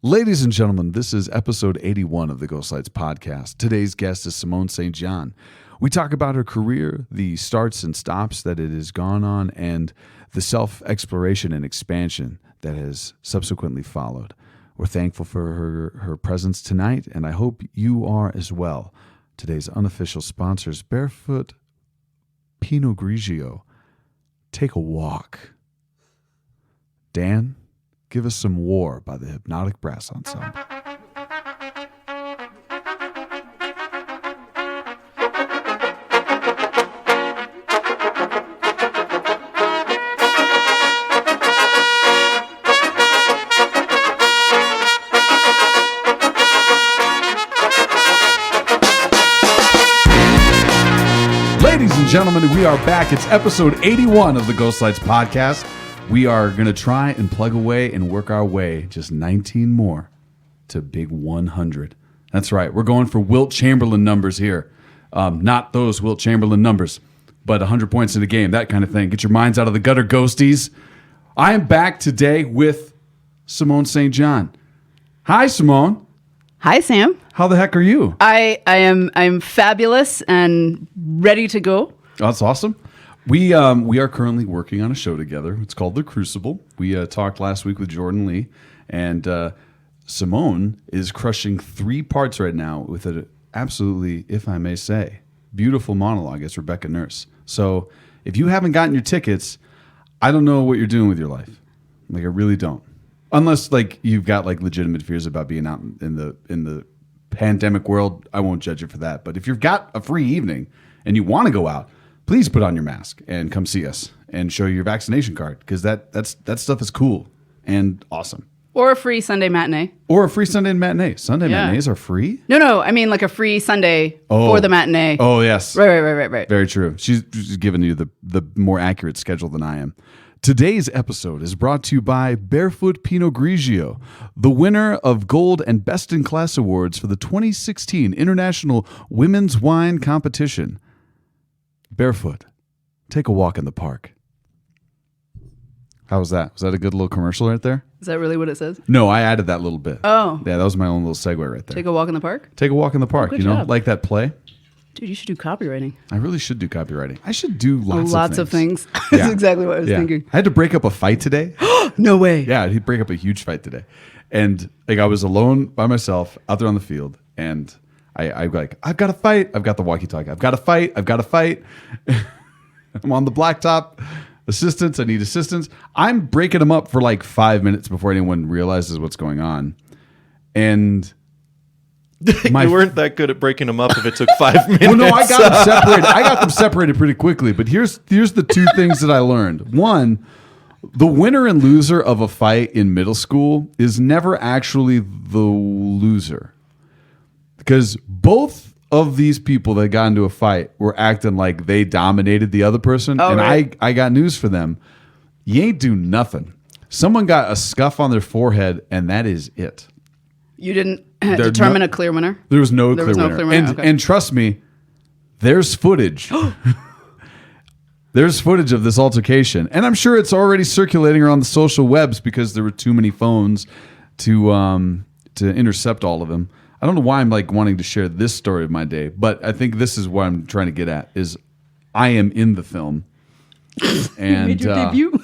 Ladies and gentlemen, this is episode 81 of the Ghost Lights podcast. Today's guest is Simone St. John. We talk about her career, the starts and stops that it has gone on, and the self-exploration and expansion that has subsequently followed. We're thankful for her presence tonight, and I hope you are as well. Today's unofficial sponsors, Barefoot Pinot Grigio. Take a walk. Dan, give us some War by the Hypnotic Brass Ensemble. Ladies and gentlemen, we are back. It's episode 81 of the Ghost Lights podcast. We are going to try and plug away and work our way just 19 more to big 100. That's right. We're going for Wilt Chamberlain numbers here. Not those Wilt Chamberlain numbers, but 100 points in a game, that kind of thing. Get your minds out of the gutter, ghosties. I am back today with Simone St. John. Hi, Simone. Hi, Sam. How the heck are you? I'm fabulous and ready to go. That's awesome. We are currently working on a show together. It's called The Crucible. We talked last week with Jordan Lee, and Simone is crushing 3 parts right now with an absolutely, if I may say, beautiful monologue as Rebecca Nurse. So if you haven't gotten your tickets, I don't know what you're doing with your life. Like, I really don't. Unless like you've got like legitimate fears about being out in the pandemic world, I won't judge you for that. But if you've got a free evening and you want to go out, please put on your mask and come see us and show your vaccination card, because that stuff is cool and awesome. Or a free Sunday matinee. Or a free Sunday matinee. Sunday matinees are free? No. I mean like a free Sunday for the matinee. Oh, yes. Right. Very true. She's giving you the more accurate schedule than I am. Today's episode is brought to you by Barefoot Pinot Grigio, the winner of Gold and Best in Class awards for the 2016 International Women's Wine Competition. Barefoot, take a walk in the park. How was that? Was that a good little commercial right there? Is that really what it says? No, I added that little bit. Oh. Yeah, that was my own little segue right there. Take a walk in the park? Take a walk in the park, good job. like that play. Dude, you should do copywriting. I really should do copywriting. I should do Lots of things. Yeah. That's exactly what I was thinking. I had to break up a fight today. No way. Yeah, I did break up a huge fight today. And like I was alone by myself out there on the field, and I like, I've got to fight. I've got the walkie-talkie. I've got to fight. I'm on the blacktop. Assistance. I need assistance. I'm breaking them up for like 5 minutes before anyone realizes what's going on. And you weren't that good at breaking them up if it took 5 minutes. Well, no, I got them separated. I got them separated pretty quickly. But here's the 2 things that I learned. One, the winner and loser of a fight in middle school is never actually the loser, because both of these people that got into a fight were acting like they dominated the other person. Oh, and right. I got news for them. You ain't do nothing. Someone got a scuff on their forehead, and that is it. You didn't determine a clear winner? There was no clear winner. Okay. And trust me, there's footage. There's footage of this altercation. And I'm sure it's already circulating around the social webs because there were too many phones to intercept all of them. I don't know why I'm like wanting to share this story of my day, but I think this is what I'm trying to get at is I am in the film. And you made your debut?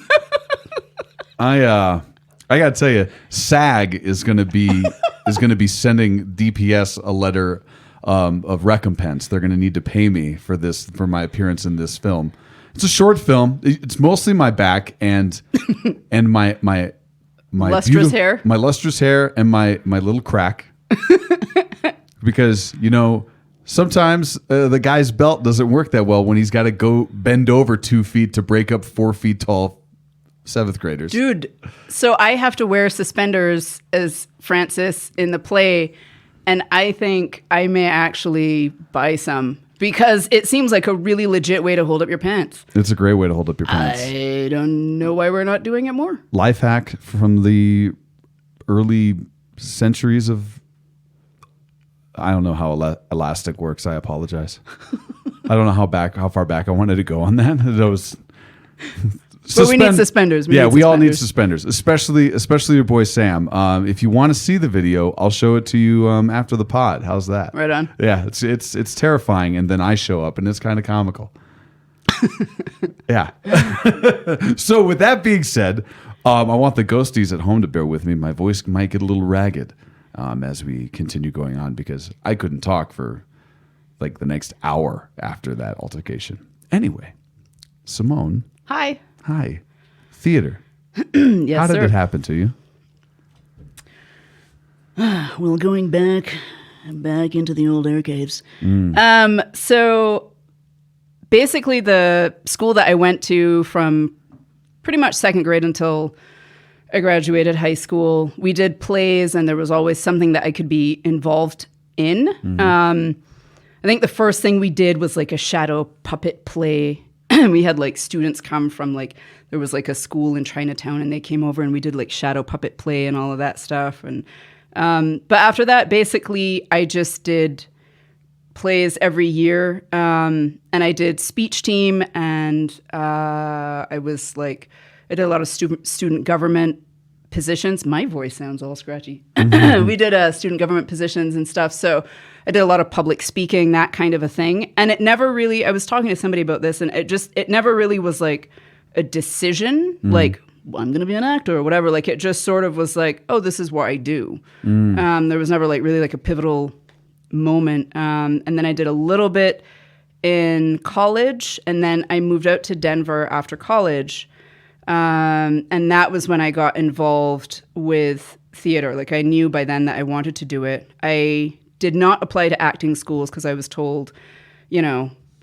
I got to tell you, SAG is going to be sending DPS a letter of recompense. They're going to need to pay me for my appearance in this film. It's a short film. It's mostly my back and my lustrous hair, my lustrous hair, and my little crack. Because sometimes the guy's belt doesn't work that well when he's got to go bend over 2 feet to break up 4 feet tall 7th graders. Dude, so I have to wear suspenders as Francis in the play, and I think I may actually buy some because it seems like a really legit way to hold up your pants. It's a great way to hold up your pants. I don't know why we're not doing it more. Life hack from the early centuries of... I don't know how elastic works. I apologize. I don't know how far back I wanted to go on that. That was But we need suspenders. We all need suspenders, especially your boy Sam. If you want to see the video, I'll show it to you after the pod. How's that? Right on. Yeah, it's terrifying, and then I show up, and it's kind of comical. Yeah. So with that being said, I want the ghosties at home to bear with me. My voice might get a little ragged as we continue going on because I couldn't talk for like the next hour after that altercation. Anyway, Simone. Hi. Theater. Yes, How did sir. it happen to you? Well, going back into the old archives. So basically the school that I went to from pretty much second grade until I graduated high school, we did plays and there was always something that I could be involved in. I think the first thing we did was like a shadow puppet play. We had like students come from like, there was like a school in Chinatown and they came over and we did like shadow puppet play and all of that stuff. And but after that, basically I just did plays every year. And I did speech team and I did a lot of student government positions. My voice sounds all scratchy. We did student government positions and stuff. So I did a lot of public speaking, that kind of a thing. And it never really, I was talking to somebody about this and it never really was like a decision, like, well, I'm going to be an actor or whatever. Like it just sort of was like, oh, this is what I do. There was never like really like a pivotal moment. And then I did a little bit in college and then I moved out to Denver after college. And that was when I got involved with theater. Like I knew by then that I wanted to do it. I did not apply to acting schools because I was told,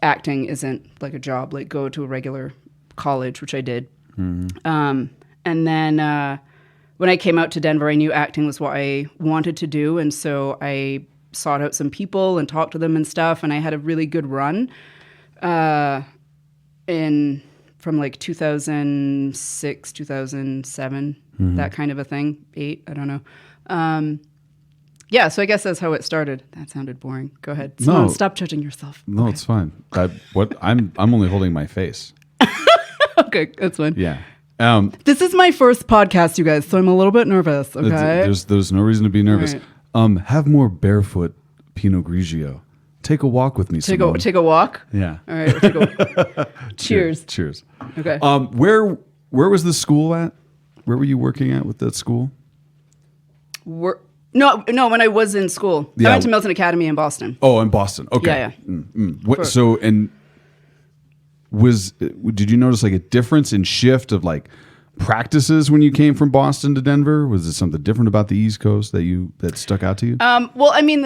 acting isn't like a job, like go to a regular college, which I did. And then when I came out to Denver, I knew acting was what I wanted to do. And so I sought out some people and talked to them and stuff. And I had a really good run from like 2006, 2007, that kind of a thing, 8, I don't know. Yeah, so I guess that's how it started. That sounded boring. Go ahead. Simone, stop judging yourself. No, okay. It's fine. I'm only holding my face. Okay, that's fine. Yeah. This is my first podcast, you guys, so I'm a little bit nervous, okay? There's no reason to be nervous. Right. Have more barefoot Pinot Grigio. Take a walk with me, Simone. Take a walk? Yeah. All right, we'll take a walk. Cheers. Cheers. Okay. Where was the school at? Where were you working at with that school? No, when I was in school. I went to Milton Academy in Boston. Oh, in Boston. Okay. Yeah. Did you notice like a difference in shift of like practices when you came from Boston to Denver? Was it something different about the East Coast that stuck out to you? Well, I mean,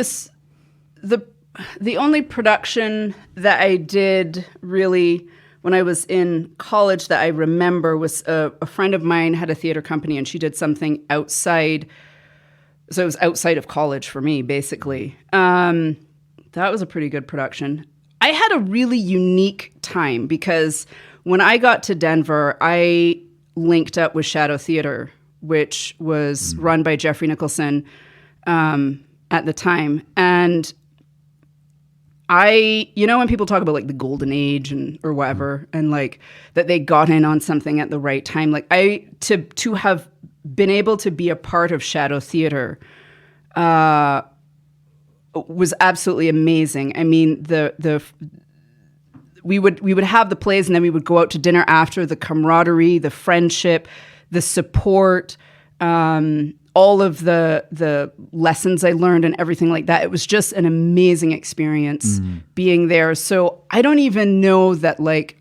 the only production that I did really when I was in college that I remember was a friend of mine had a theater company and she did something outside. So it was outside of college for me, basically. That was a pretty good production. I had a really unique time because when I got to Denver, I linked up with Shadow Theater, which was run by Jeffrey Nicholson at the time. And when people talk about like the golden age or whatever, and like that they got in on something at the right time, like to have been able to be a part of Shadow Theater was absolutely amazing. I mean, we would have the plays and then we would go out to dinner after. The camaraderie, the friendship, the support, all of the lessons I learned and everything like that. It was just an amazing experience being there. So I don't even know that like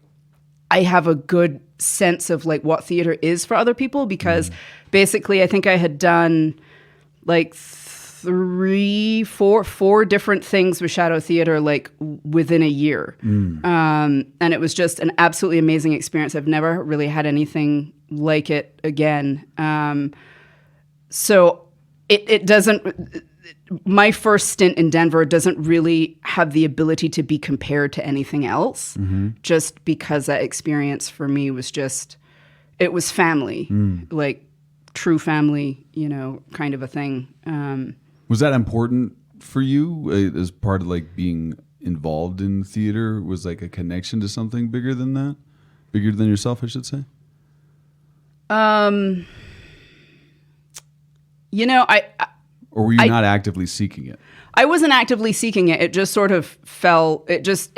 I have a good sense of like what theater is for other people because basically I think I had done like 4 different things with Shadow Theater like within a year. And it was just an absolutely amazing experience. I've never really had anything like it again. So it doesn't, my first stint in Denver doesn't really have the ability to be compared to anything else, just because that experience for me was just, it was family, like true family, kind of a thing. Was that important for you as part of like being involved in theater? Was like a connection to something bigger than that? Bigger than yourself, I should say? You know, Or were you not actively seeking it? I wasn't actively seeking it. It just sort of fell. It just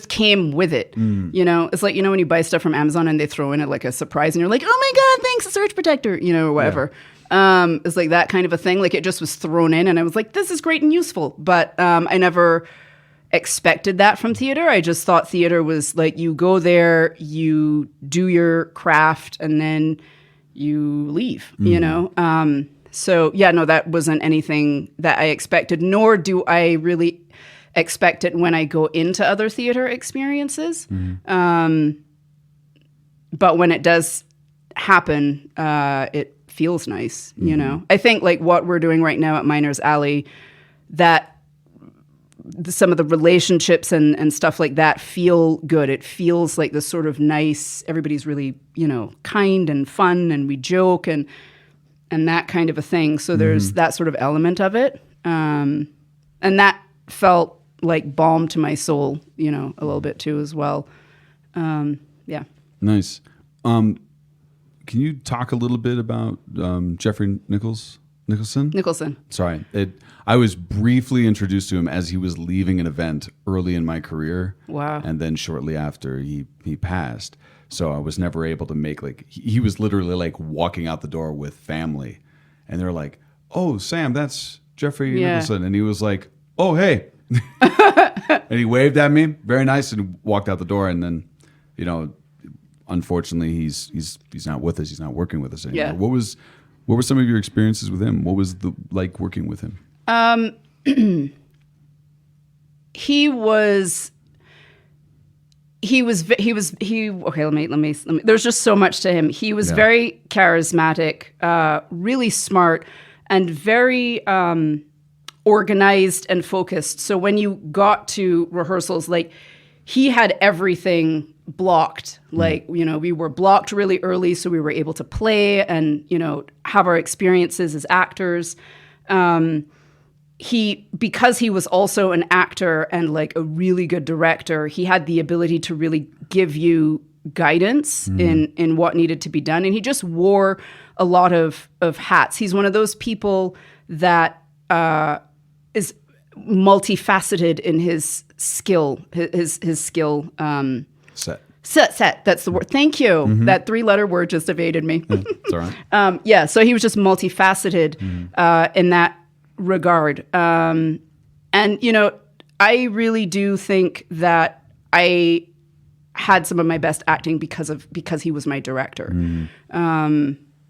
came with it. You know, it's like, you know, when you buy stuff from Amazon and they throw in it like a surprise and you're like, oh my God, thanks, a surge protector, you know, or whatever. Yeah. It's like that kind of a thing. Like it just was thrown in and I was like, this is great and useful. But I never expected that from theater. I just thought theater was like, you go there, you do your craft and then you leave, you know? So, yeah, no, that wasn't anything that I expected, nor do I really expect it when I go into other theater experiences. But when it does happen, it feels nice, you know? I think like what we're doing right now at Miners Alley, that some of the relationships and stuff like that feel good. It feels like this sort of nice, everybody's really, you know, kind and fun and we joke and that kind of a thing. So there's that sort of element of it. And that felt like balm to my soul, you know, a little bit too as well. Yeah. Nice. Can you talk a little bit about Jeffrey Nicholson? Sorry. I was briefly introduced to him as he was leaving an event early in my career. Wow. And then shortly after he passed. So I was never able to make he was literally like walking out the door with family. And they're like, oh, Sam, that's Jeffrey Nicholson. And he was like, oh, hey. And he waved at me. Very nice. And walked out the door. And then, you know, unfortunately, he's not with us. He's not working with us anymore. Yeah. What were some of your experiences with him? What was like working with him? He was okay, let me there's just so much to him. He was very charismatic, really smart and very organized and focused. So when you got to rehearsals, like he had everything blocked. Like, you know, we were blocked really early so we were able to play and, you know, have our experiences as actors. Because he was also an actor and like a really good director, he had the ability to really give you guidance in what needed to be done. And he just wore a lot of hats. He's one of those people that is multifaceted in his skill, his skill. Set. That's the word. Thank you. That 3-letter word just evaded me. It's all right. So he was just multifaceted in that regard. And, you know, I really do think that I had some of my best acting because he was my director.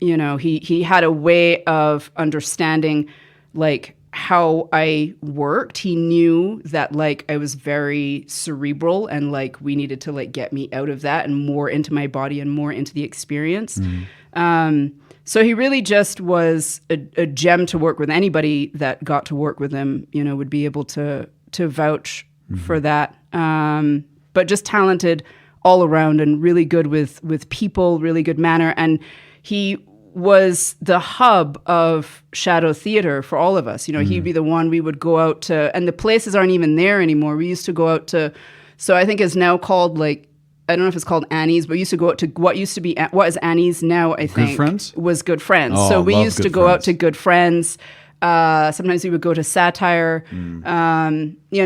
You know, he had a way of understanding like how I worked. He knew that like I was very cerebral and like we needed to like get me out of that and more into my body and more into the experience. So he really just was a gem to work with. Anybody that got to work with him, you know, would be able to vouch for that. But just talented all around and really good with people, really good manner. And he was the hub of shadow theater for all of us. You know, he'd be the one we would go out to, and the places aren't even there anymore. We used to go out to, so I think it's now called like, I don't know if it's called Annie's, but we used to go out to what is Annie's now, I think. Good Friends? Was Good Friends. Oh, so we love used to Good go out Friends. to Good Friends. Sometimes we would go to Satire, you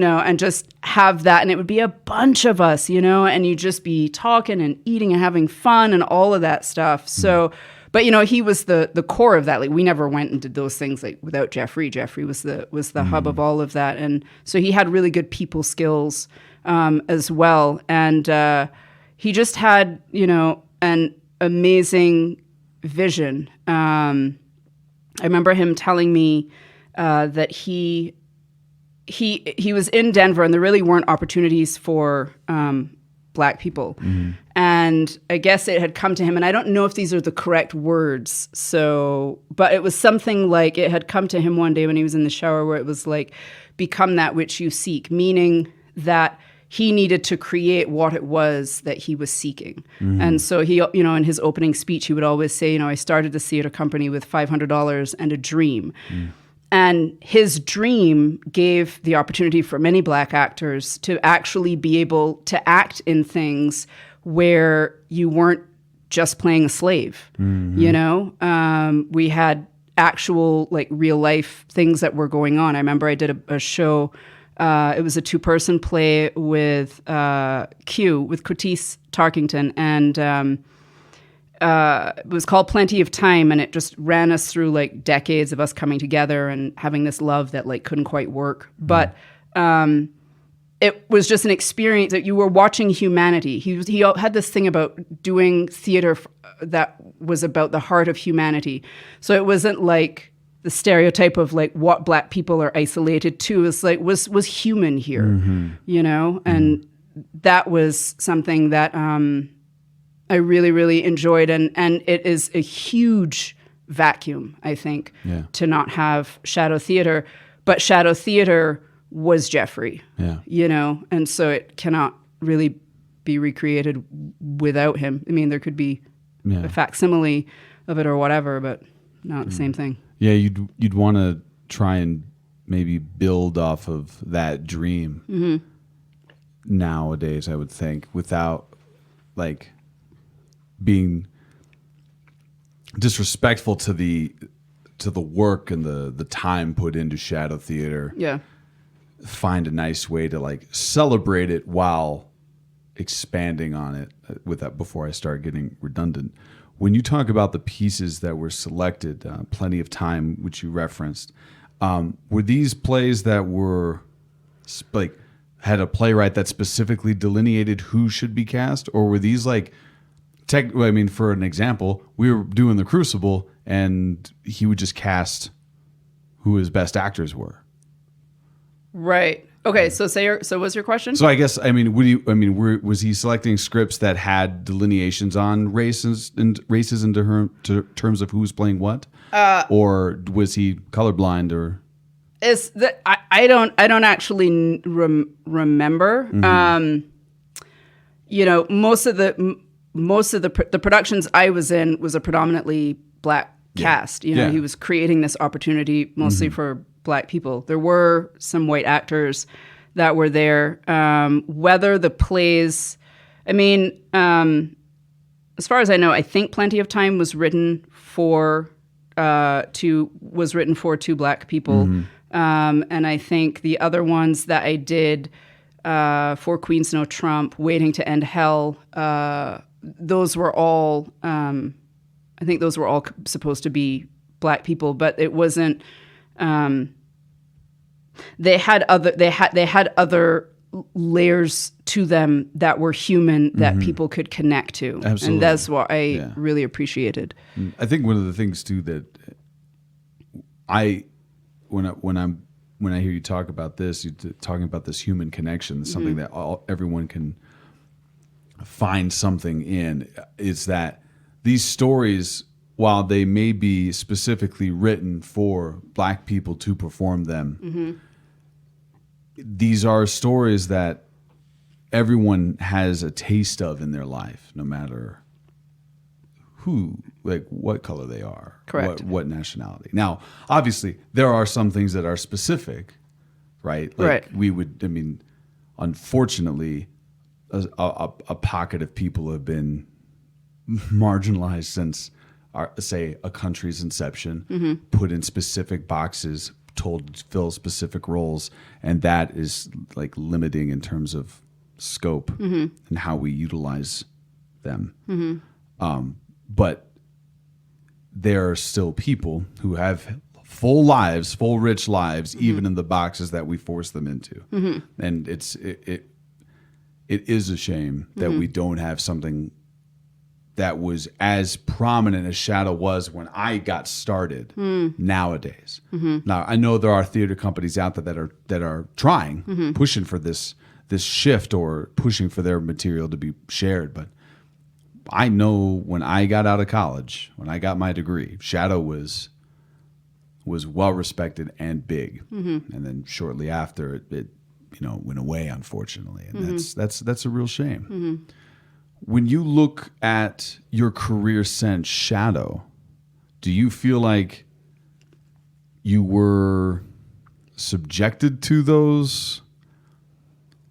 know, and just have that. And it would be a bunch of us, you know, and you'd just be talking and eating and having fun and all of that stuff. So, but, you know, he was the core of that. Like we never went and did those things like without Jeffrey. Jeffrey was the hub of all of that. And so he had really good people skills as well. And he just had, you know, an amazing vision. I remember him telling me that he was in Denver and there really weren't opportunities for Black people. And I guess it had come to him, and I don't know if these are the correct words. So, but it was something like it had come to him one day when he was in the shower where it was like, become that which you seek, meaning that he needed to create what it was that he was seeking. And so he, you know, in his opening speech, he would always say, you know, I started a theater company with $500 and a dream. And his dream gave the opportunity for many Black actors to actually be able to act in things where you weren't just playing a slave. You know, we had actual like real life things that were going on. I remember I did a show. It was a 2-person play with with Curtis Tarkington, and it was called Plenty of Time, and it just ran us through like decades of us coming together and having this love that like couldn't quite work. But it was just an experience that you were watching humanity. He had this thing about doing theater that was about the heart of humanity. So it wasn't like the stereotype of like what Black people are isolated to. It's like was human here, you know? And that was something that I really, really enjoyed. And it is a huge vacuum, I think, to not have shadow theater. But shadow theater was Jeffrey, you know? And so it cannot really be recreated without him. I mean, there could be a facsimile of it or whatever, but not the same thing. Yeah, you'd want to try and maybe build off of that dream nowadays, I would think, without like being disrespectful to the work and the time put into shadow theater. Yeah. Find a nice way to like celebrate it while expanding on it with that before I start getting redundant. When you talk about the pieces that were selected, Plenty of Time, which you referenced, were these plays that were like had a playwright that specifically delineated who should be cast, or were these like I mean, for an example, we were doing The Crucible and he would just cast who his best actors were. Right. Okay. So what's your question? So I guess, I mean, was he selecting scripts that had delineations on races in terms of who was playing what? Or was he colorblind or? Is that I don't actually remember. You know, most of the productions I was in was a predominantly Black cast. You know, he was creating this opportunity mostly for Black people. There were some white actors that were there. Whether the plays, I mean, as far as I know, I think Plenty of Time was written for two Black people, and I think the other ones that I did for Queens No Trump, Waiting to End Hell, those were all. I think those were all supposed to be Black people, but it wasn't. They had other layers to them that were human that people could connect to. Absolutely. And that's what I really appreciated. I think one of the things too that when I hear you talk about this, you're talking about this human connection, something that everyone can find something in, is that these stories, while they may be specifically written for Black people to perform them, these are stories that everyone has a taste of in their life, no matter what color they are, correct, what nationality. Now, obviously, there are some things that are specific, right? Like unfortunately, a pocket of people have been marginalized since, say, a country's inception, put in specific boxes, told to fill specific roles, and that is like limiting in terms of scope and how we utilize them. But there are still people who have full lives, full rich lives, even in the boxes that we force them into. And it is a shame that we don't have something that was as prominent as Shadow was when I got started nowadays. Now, I know there are theater companies out there that are trying, pushing for this shift or pushing for their material to be shared. But I know when I got out of college, when I got my degree, Shadow was well respected and big. And then shortly after, it went away, unfortunately. And that's a real shame. When you look at your career since Shadow, do you feel like you were subjected to those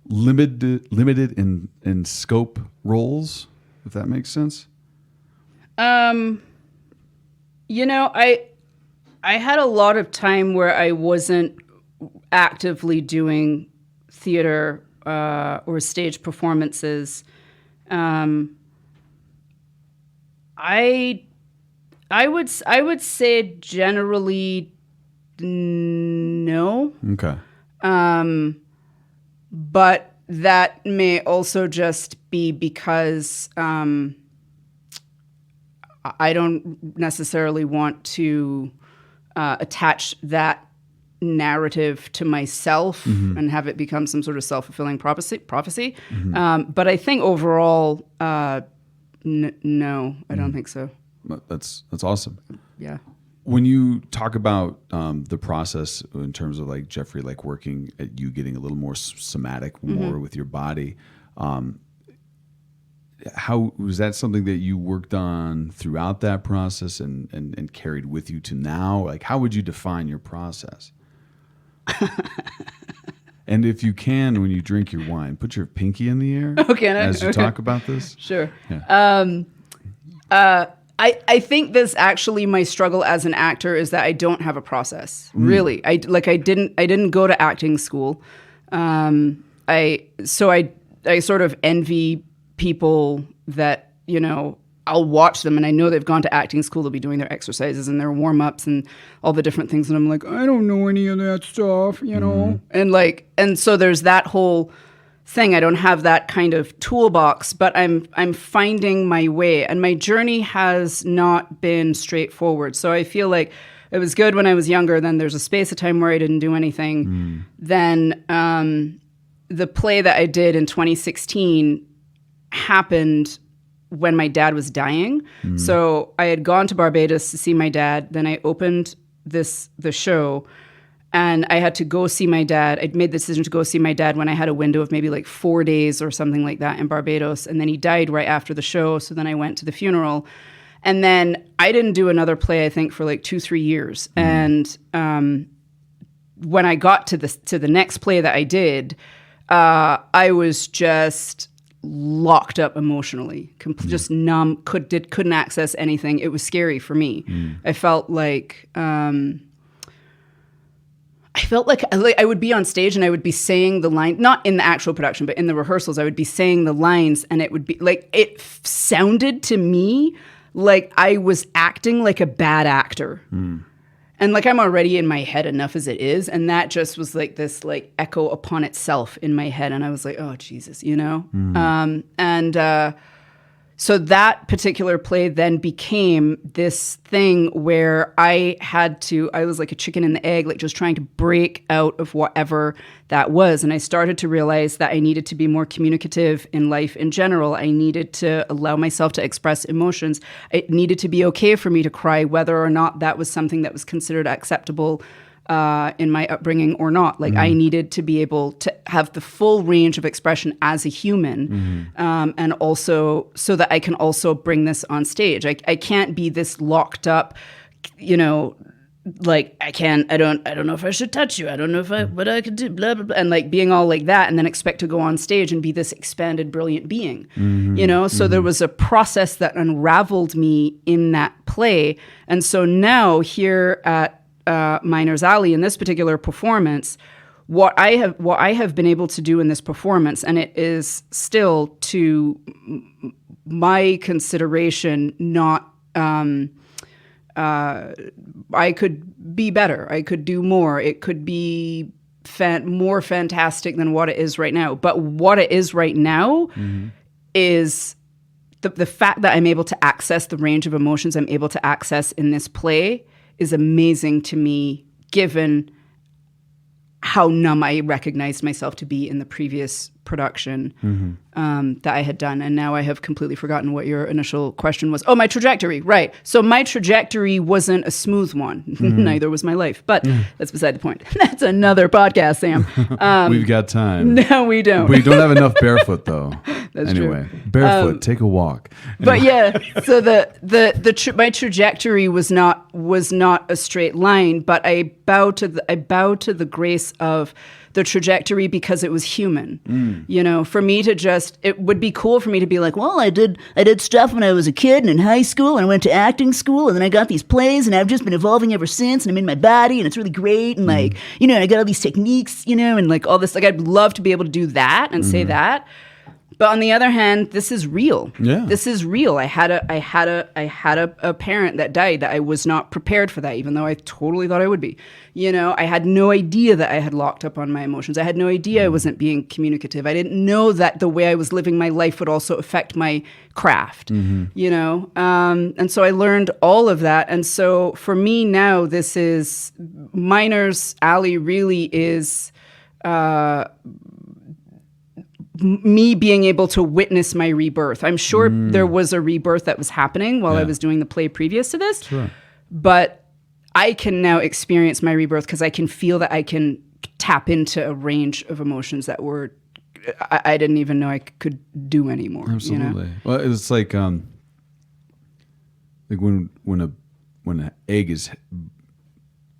limited in scope roles, if that makes sense? You know, I had a lot of time where I wasn't actively doing theater or stage performances. I would say generally no. Okay. But that may also just be because I don't necessarily want to attach that narrative to myself and have it become some sort of self-fulfilling prophecy. But I think overall, no, I don't think so. That's awesome. Yeah. When you talk about the process in terms of like Jeffrey, like working at you getting a little more somatic, more with your body, how was that something that you worked on throughout that process and carried with you to now? Like, how would you define your process? And if you can, when you drink your wine, put your pinky in the air as you talk about this. Sure. Yeah. I think this actually my struggle as an actor is that I don't have a process. Really. I didn't go to acting school. I sort of envy people that, you know, I'll watch them and I know they've gone to acting school, they'll be doing their exercises and their warm-ups and all the different things, and I'm like, I don't know any of that stuff, you know? And so there's that whole thing. I don't have that kind of toolbox, but I'm finding my way, and my journey has not been straightforward. So I feel like it was good when I was younger. Then there's a space of time where I didn't do anything. Then the play that I did in 2016 happened when my dad was dying. So I had gone to Barbados to see my dad. Then I opened the show. And I had to go see my dad. I'd made the decision to go see my dad when I had a window of maybe like 4 days or something like that in Barbados. And then he died right after the show. So then I went to the funeral. And then I didn't do another play, I think, for like 2-3 years. And when I got to the next play that I did, I was just locked up emotionally, just numb, couldn't access anything. It was scary for me. I felt like... I would be on stage and I would be saying the line, not in the actual production, but in the rehearsals, I would be saying the lines, and it would be like, it sounded to me like I was acting like a bad actor. And like, I'm already in my head enough as it is. And that just was like this like echo upon itself in my head. And I was like, oh, Jesus, you know? So that particular play then became this thing where I was like a chicken in the egg, like just trying to break out of whatever that was. And I started to realize that I needed to be more communicative in life in general. I needed to allow myself to express emotions. It needed to be okay for me to cry, whether or not that was something that was considered acceptable in my upbringing or not. Like I needed to be able to have the full range of expression as a human, and also so that I can also bring this on stage. I can't be this locked up, you know, like I don't know if I should touch you. I don't know what I could do, blah, blah, blah. And like being all like that and then expect to go on stage and be this expanded, brilliant being, you know? So there was a process that unraveled me in that play. And so now here at Miners Alley in this particular performance, what I have been able to do in this performance, and it is still to my consideration not I could be better, I could do more, it could be more fantastic than what it is right now. But what it is right now is the fact that I'm able to access the range of emotions I'm able to access in this play is amazing to me, given how numb I recognized myself to be in the previous production that I had done. And now I have completely forgotten what your initial question was. Oh, my trajectory, right. So my trajectory wasn't a smooth one. Neither was my life. But that's beside the point. That's another podcast, Sam. We've got time. No, we don't. We don't have enough barefoot, though. That's anyway, true. barefoot, take a walk. But yeah, so my trajectory was not a straight line, but I bow to the grace of the trajectory because it was human. You know, for me to it would be cool for me to be like, well, I did stuff when I was a kid and in high school, and I went to acting school, and then I got these plays, and I've just been evolving ever since, and I'm in my body, and it's really great, and like, you know, and I got all these techniques, you know, and like all this. Like, I'd love to be able to do that and say that. But on the other hand, this is real. Yeah. This is real. I had a parent that died that I was not prepared for that, even though I totally thought I would be. You know, I had no idea that I had locked up on my emotions. I had no idea I wasn't being communicative. I didn't know that the way I was living my life would also affect my craft, you know? And so I learned all of that. And so for me now, this is Miners Alley really is me being able to witness my rebirth. I'm sure there was a rebirth that was happening while I was doing the play previous to this, but I can now experience my rebirth because I can feel that I can tap into a range of emotions that were I didn't even know I could do anymore. Absolutely. You know? Well, it's like when an egg is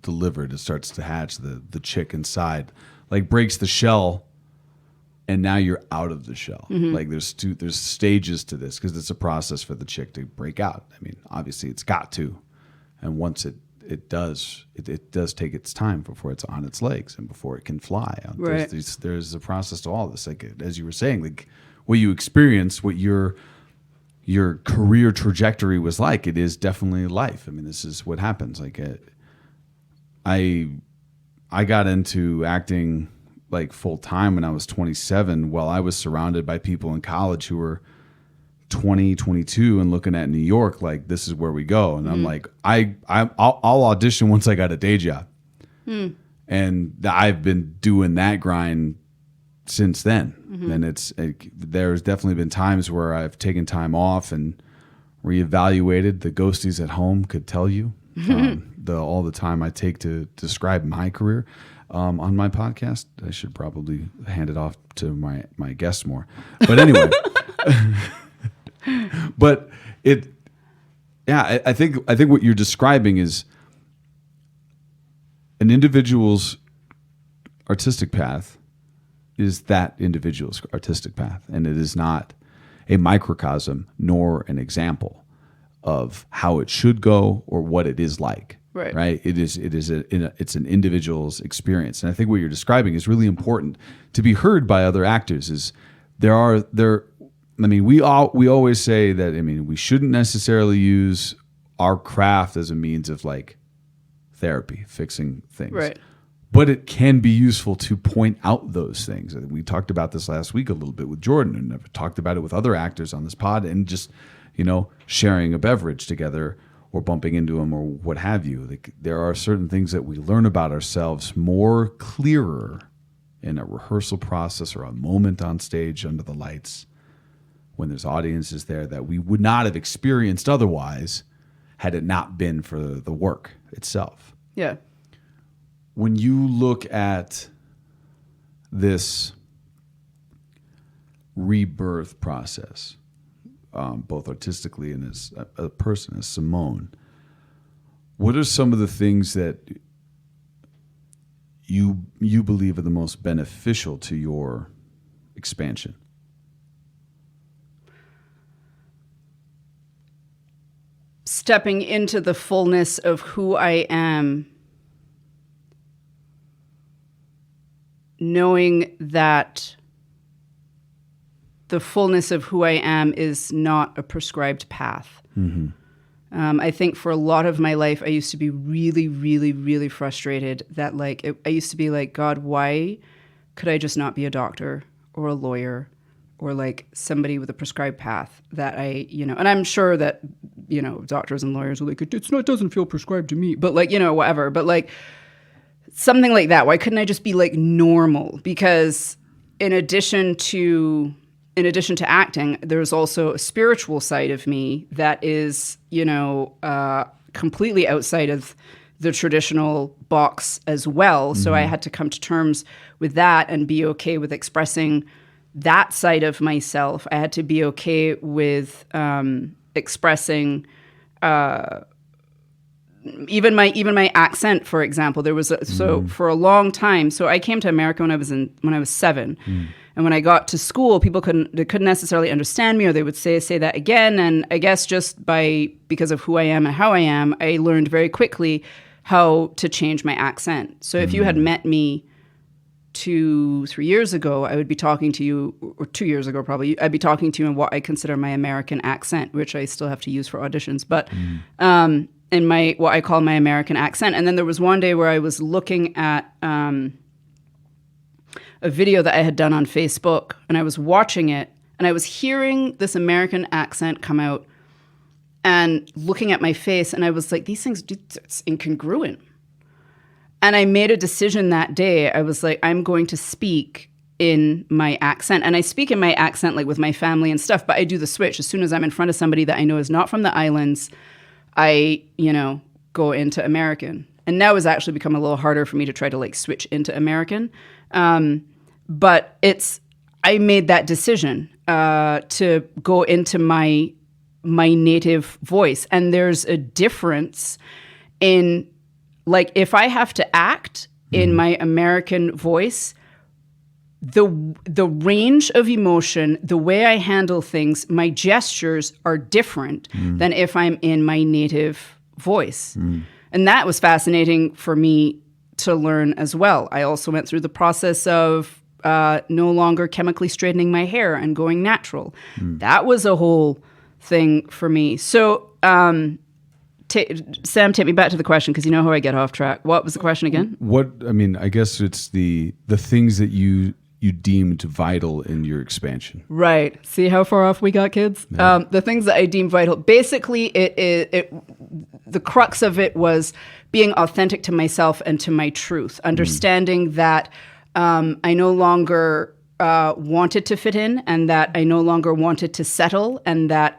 delivered, it starts to hatch. The chick inside like breaks the shell. And now you're out of the shell. Like there's stages to this because it's a process for the chick to break out. I mean, obviously it's got to, and once it does take its time before it's on its legs and before it can fly. Right. There's a process to all this. Like as you were saying, like what you experience, what your career trajectory was like. It is definitely life. I mean, this is what happens. Like I got into acting like full time when I was 27, while I was surrounded by people in college who were 20, 22 and looking at New York like this is where we go. And I'm like, I'll audition once I got a day job. And I've been doing that grind since then. And there's definitely been times where I've taken time off and reevaluated. The ghosties at home could tell you all the time I take to describe my career. On my podcast, I should probably hand it off to my guests more. But anyway, I think what you're describing is an individual's artistic path is that individual's artistic path, and it is not a microcosm nor an example of how it should go or what it is like. Right. It's an individual's experience. And I think what you're describing is really important to be heard by other actors. We always say that, I mean, we shouldn't necessarily use our craft as a means of like therapy, fixing things. Right. But it can be useful to point out those things. We talked about this last week a little bit with Jordan, and I've talked about it with other actors on this pod, and just, you know, sharing a beverage together or bumping into them or what have you. Like, there are certain things that we learn about ourselves more clearer in a rehearsal process or a moment on stage under the lights when there's audiences there that we would not have experienced otherwise had it not been for the work itself. Yeah. When you look at this rebirth process, both artistically and as a person, as Simone, what are some of the things that you believe are the most beneficial to your expansion? Stepping into the fullness of who I am, knowing that the fullness of who I am is not a prescribed path. I think for a lot of my life, I used to be really, really, really frustrated that I used to be like, God, why could I just not be a doctor or a lawyer or like somebody with a prescribed path that and I'm sure that, doctors and lawyers are like, it doesn't feel prescribed to me, but whatever. But like something like that. Why couldn't I just be like normal? Because in addition to acting, there's also a spiritual side of me that is, completely outside of the traditional box as well. So I had to come to terms with that and be okay with expressing that side of myself. I had to be okay with expressing even my accent, for example. There was for a long time. So I came to America when I was 7, and when I got to school, people couldn't necessarily understand me, or they would say that again. And I guess just because of who I am and how I am, I learned very quickly how to change my accent. So if you had met me 2-3 years ago, I would be talking to you, or 2 years ago probably, I'd be talking to you in what I consider my American accent, which I still have to use for auditions, but in what I call my American accent. And then there was one day where I was looking at a video that I had done on Facebook, and I was watching it, and I was hearing this American accent come out and looking at my face, and I was like, these things, it's incongruent. And I made a decision that day. I was like, I'm going to speak in my accent. And I speak in my accent like with my family and stuff, but I do the switch. As soon as I'm in front of somebody that I know is not from the islands, I, go into American. And now it's actually become a little harder for me to try to like switch into American. But I made that decision to go into my native voice. And there's a difference in, like, if I have to act in my American voice, the range of emotion, the way I handle things, my gestures are different than if I'm in my native voice. And that was fascinating for me to learn as well. I also went through the process of no longer chemically straightening my hair and going natural. That was a whole thing for me. So, Sam, take me back to the question, because you know how I get off track. What was the question again? I guess it's the things that you deemed vital in your expansion. Right. See how far off we got, kids? Yeah. The things that I deem vital. Basically, the crux of it was being authentic to myself and to my truth, understanding that I no longer wanted to fit in, and that I no longer wanted to settle, and that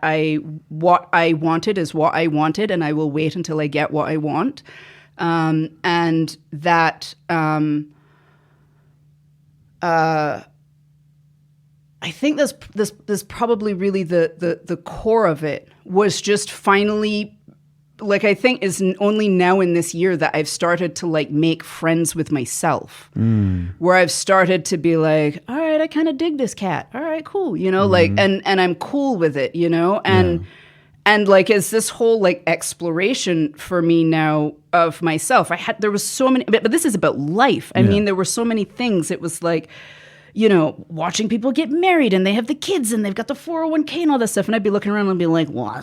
what I wanted is what I wanted, and I will wait until I get what I want. And that I think this probably really the core of it was just finally, like, I think is only now in this year that I've started to like make friends with myself, where I've started to be like, all right, I kind of dig this cat. All right, cool. Like, and I'm cool with it, and like, it's this whole like exploration for me now of myself. There was so many, but this is about life. I mean, there were so many things. It was like, watching people get married and they have the kids and they've got the 401k and all this stuff. And I'd be looking around and be like, well,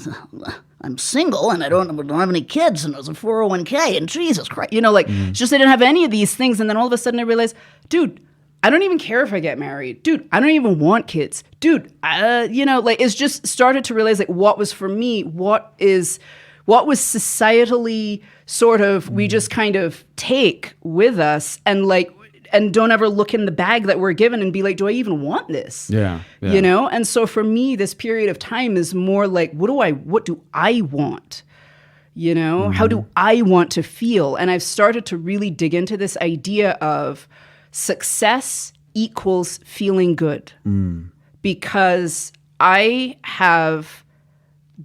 I'm single and I don't have any kids and there's a 401k and Jesus Christ, it's just I didn't have any of these things. And then all of a sudden I realized, dude, I don't even care if I get married. Dude, I don't even want kids. Dude, it's just started to realize like what was for me, what was societally sort of, we just kind of take with us and don't ever look in the bag that we're given and be like, do I even want this? Yeah. And so for me, this period of time is more like, what do I want? How do I want to feel? And I've started to really dig into this idea of success equals feeling good. Because I have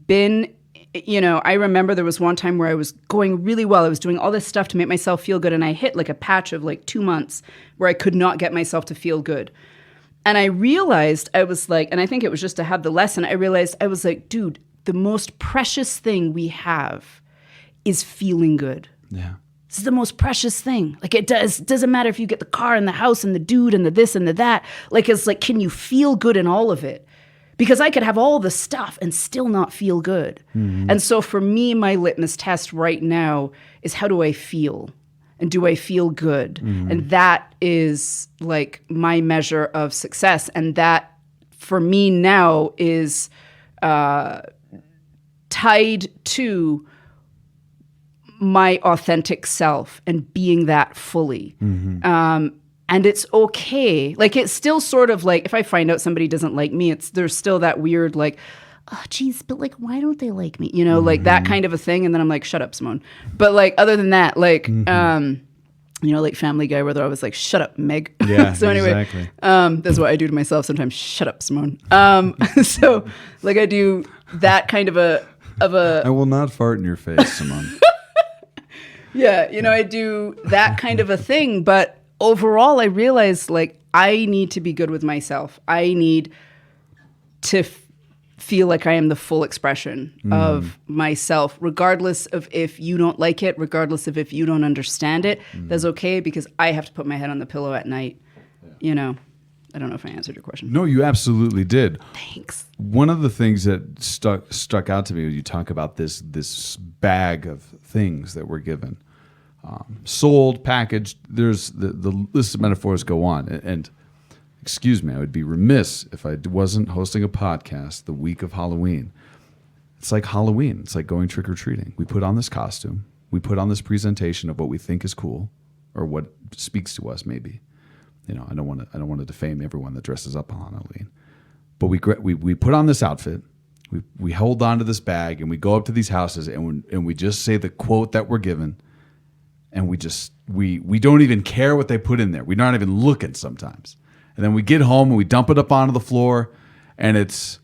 been, I remember there was one time where I was going really well. I was doing all this stuff to make myself feel good. And I hit like a patch of like 2 months where I could not get myself to feel good. And I realized, I was like, and I think it was just to have the lesson, I realized I was like, dude, the most precious thing we have is feeling good. Yeah. This is the most precious thing. Like, it doesn't matter if you get the car and the house and the dude and the this and the that. Like, it's like, can you feel good in all of it? Because I could have all the stuff and still not feel good. And so for me, my litmus test right now is, how do I feel? And do I feel good? And that is like my measure of success. And that for me now is tied to my authentic self and being that fully. And it's okay. Like, it's still sort of like, if I find out somebody doesn't like me, there's still that weird like, oh, geez, but like, why don't they like me? Like that kind of a thing. And then I'm like, shut up, Simone. But like, other than that, like, like Family Guy, where they're always like, "Shut up, Meg." Yeah, so anyway, exactly. that's what I do to myself sometimes. Shut up, Simone. So like I do that kind of a I will not fart in your face, Simone. yeah, I do that kind of a thing. But overall, I realize like I need to be good with myself. I need to feel like I am the full expression of myself, regardless of if you don't like it, regardless of if you don't understand it. That's okay, because I have to put my head on the pillow at night. I don't know if I answered your question. No, you absolutely did. Thanks. One of the things that stuck out to me when you talk about this bag of things that we're given, sold, packaged. There's the list of metaphors go on, and excuse me, I would be remiss if I wasn't hosting a podcast the week of Halloween. It's like Halloween. It's like going trick-or-treating. We put on this costume. We put on this presentation of what we think is cool or what speaks to us maybe. I don't want to defame everyone that dresses up on Halloween. But we put on this outfit. We hold on to this bag, and we go up to these houses, and we just say the quote that we're given, and we don't even care what they put in there. We're not even looking sometimes. And then we get home and we dump it up onto the floor, and it's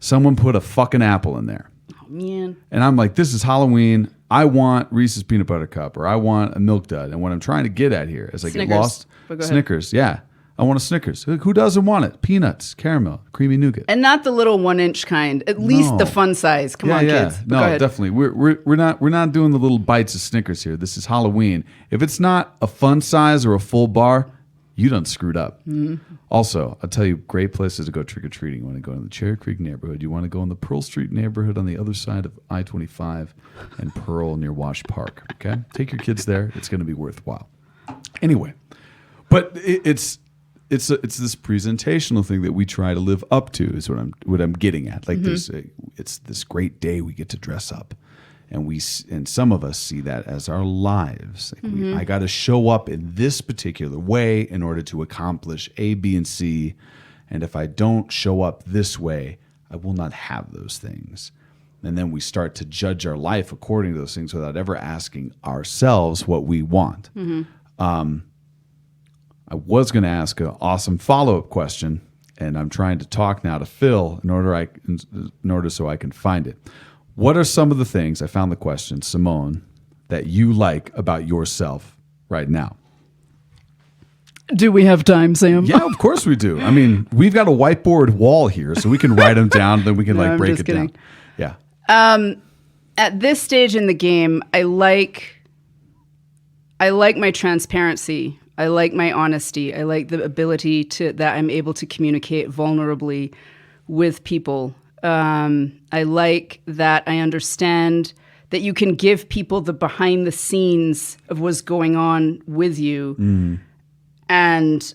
someone put a fucking apple in there. Oh, man. And I'm like, this is Halloween. I want Reese's Peanut Butter Cup, or I want a Milk Dud. And what I'm trying to get at here is I get lost. Snickers, yeah. I want a Snickers. Who doesn't want it? Peanuts, caramel, creamy nougat. And not the little 1-inch kind. At least the fun size. Come on, kids. But no, definitely. We're not doing the little bites of Snickers here. This is Halloween. If it's not a fun size or a full bar, you done screwed up. Mm-hmm. Also, I'll tell you, great places to go trick-or-treating. You want to go in the Cherry Creek neighborhood. You want to go in the Pearl Street neighborhood on the other side of I-25 and Pearl near Wash Park. Okay? Take your kids there. It's going to be worthwhile. Anyway, but it's this presentational thing that we try to live up to is what I'm getting at. Like it's this great day we get to dress up. And some of us see that as our lives. Like I got to show up in this particular way in order to accomplish A, B, and C. And if I don't show up this way, I will not have those things. And then we start to judge our life according to those things without ever asking ourselves what we want. I was going to ask an awesome follow-up question, and I'm trying to talk now to Phil in order so I can find it. What are some of the things, I found the question, Simone, that you like about yourself right now? Do we have time, Sam? Yeah, of course we do. I mean, we've got a whiteboard wall here, so we can write them down, then we can break it down. Yeah. At this stage in the game, I like my transparency. I like my honesty. I like the ability that I'm able to communicate vulnerably with people. I like that I understand that you can give people the behind the scenes of what's going on with you and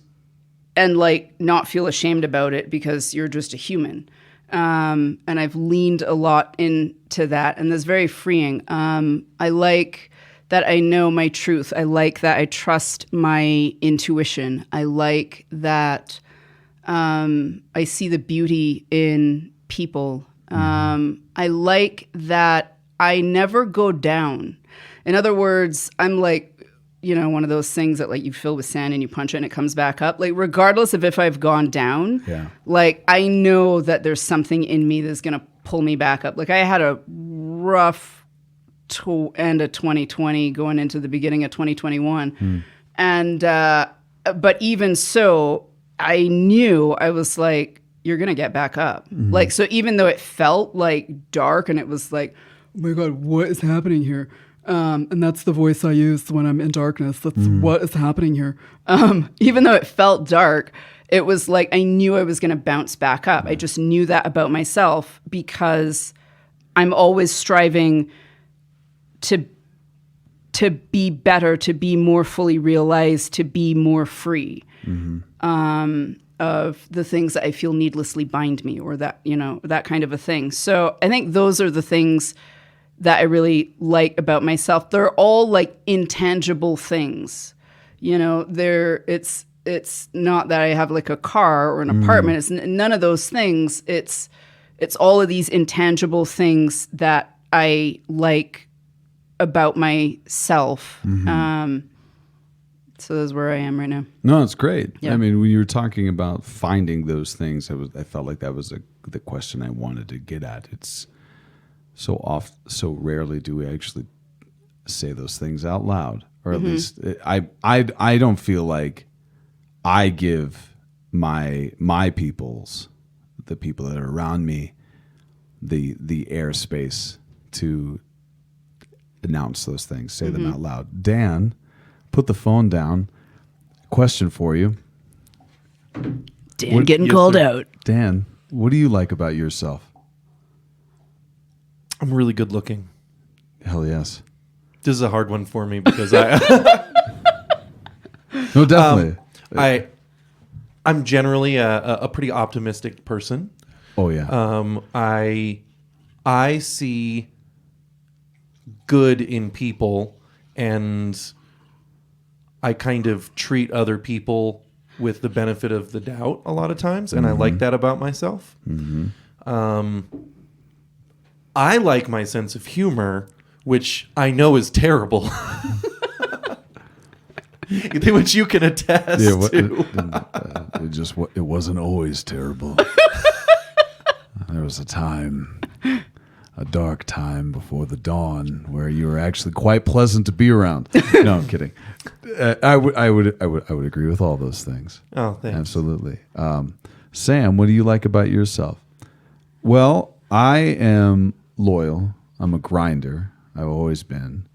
like not feel ashamed about it because you're just a human. And I've leaned a lot into that, and that's very freeing. I like that I know my truth. I like that I trust my intuition. I like that I see the beauty in people. I like that I never go down. In other words, I'm like, one of those things that like you fill with sand and you punch it and it comes back up. Like regardless of if I've gone down, like I know that there's something in me that's going to pull me back up. Like I had a rough end of 2020 going into the beginning of 2021. And, but even so, I knew I was like, you're going to get back up. Like, so even though it felt like dark and it was like, oh my God, what is happening here? And that's the voice I use when I'm in darkness. That's what is happening here. Even though it felt dark, it was like, I knew I was going to bounce back up. I just knew that about myself because I'm always striving to be better, to be more fully realized, to be more free. Of the things that I feel needlessly bind me or that, that kind of a thing. So I think those are the things that I really like about myself. They're all like intangible things. It's not that I have like a car or an apartment. It's none of those things. It's all of these intangible things that I like about myself. So that's where I am right now. No, it's great. Yeah. I mean, when you were talking about finding those things, I felt like that was the question I wanted to get at. It's so rarely do we actually say those things out loud, or at least I don't feel like I give my peoples, the people that are around me, the airspace to announce those things, say them out loud. Dan, put the phone down. Question for you. Dan getting called out. Dan, what do you like about yourself? I'm really good looking. Hell yes. This is a hard one for me because I No, definitely. I'm generally a pretty optimistic person. Oh yeah. I see good in people, and I kind of treat other people with the benefit of the doubt a lot of times, and I like that about myself. I like my sense of humor, which I know is terrible. Which you can attest to. It wasn't always terrible. There was a time, a dark time before the dawn, where you were actually quite pleasant to be around. No, I'm kidding. I would agree with all those things. Oh, thanks. Absolutely. Sam, what do you like about yourself? Well, I am loyal. I'm a grinder. I've always been.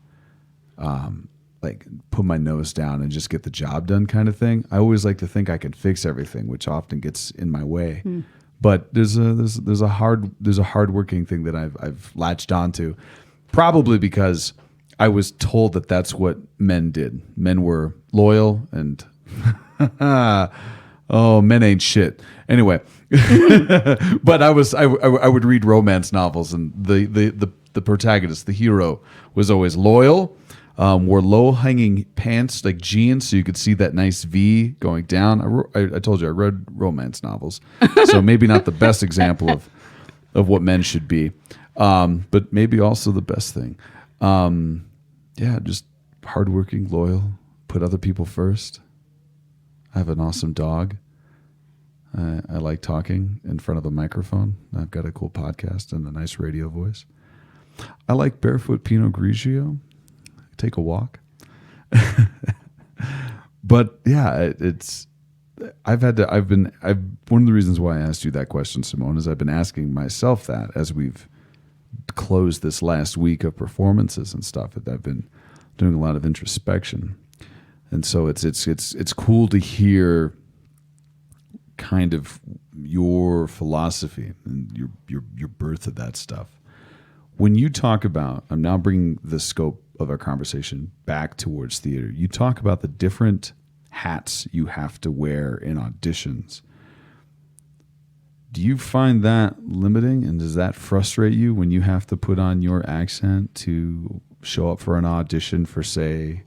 Like put my nose down and just get the job done kind of thing. I always like to think I can fix everything, which often gets in my way. But there's a hardworking thing that I've latched onto, probably because I was told that that's what men did. Men were loyal and men ain't shit. Anyway, but I would read romance novels, and the protagonist, the hero, was always loyal. Wore low-hanging pants like jeans, so you could see that nice V going down. I told you I read romance novels, so maybe not the best example of what men should be, but maybe also the best thing. Just hardworking, loyal, put other people first. I have an awesome dog. I like talking in front of a microphone. I've got a cool podcast and a nice radio voice. I like barefoot Pinot Grigio. Take a walk. But yeah, one of the reasons why I asked you that question, Simone, is I've been asking myself that as we've closed this last week of performances and stuff. That I've been doing a lot of introspection, and so it's cool to hear kind of your philosophy and your birth of that stuff. When you talk about, I'm now bringing the scope of our conversation back towards theater. You talk about the different hats you have to wear in auditions. Do you find that limiting, and does that frustrate you when you have to put on your accent to show up for an audition for, say,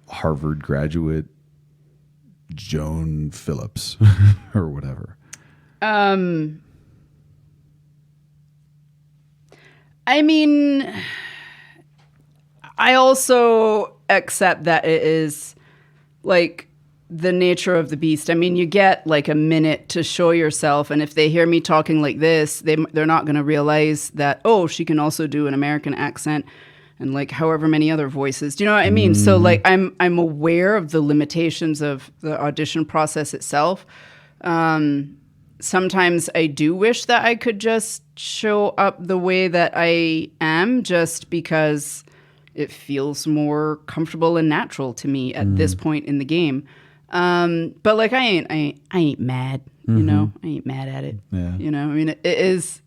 Harvard graduate Joan Phillips or whatever? I mean, I also accept that it is like the nature of the beast. I mean, you get like a minute to show yourself, and if they hear me talking like this, they're not going to realize that, oh, she can also do an American accent and like however many other voices. Do you know what I mean? So like I'm aware of the limitations of the audition process itself. Sometimes I do wish that I could just show up the way that I am, just because it feels more comfortable and natural to me at this point in the game. But like I ain't mad, you know. I ain't mad at it. Yeah. You know, I mean, it is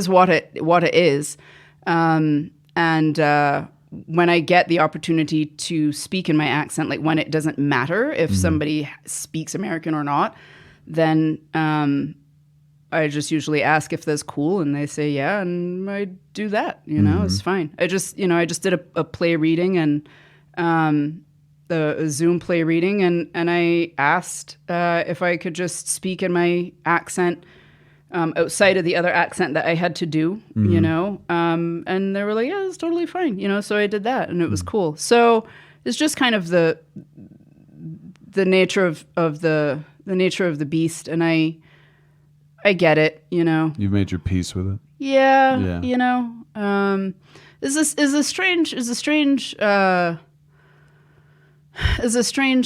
what it is. And when I get the opportunity to speak in my accent, like when it doesn't matter if somebody speaks American or not, then I just usually ask if that's cool, and they say yeah, and I do that. You know, it's fine. I just did a play reading and a Zoom play reading, and I asked if I could just speak in my accent outside of the other accent that I had to do. You know, and they were like, yeah, it's totally fine. You know, so I did that, and it was cool. So is just kind of the nature of the nature of the beast, and I get it, you know. You've made your peace with it. Yeah. You know. Is a strange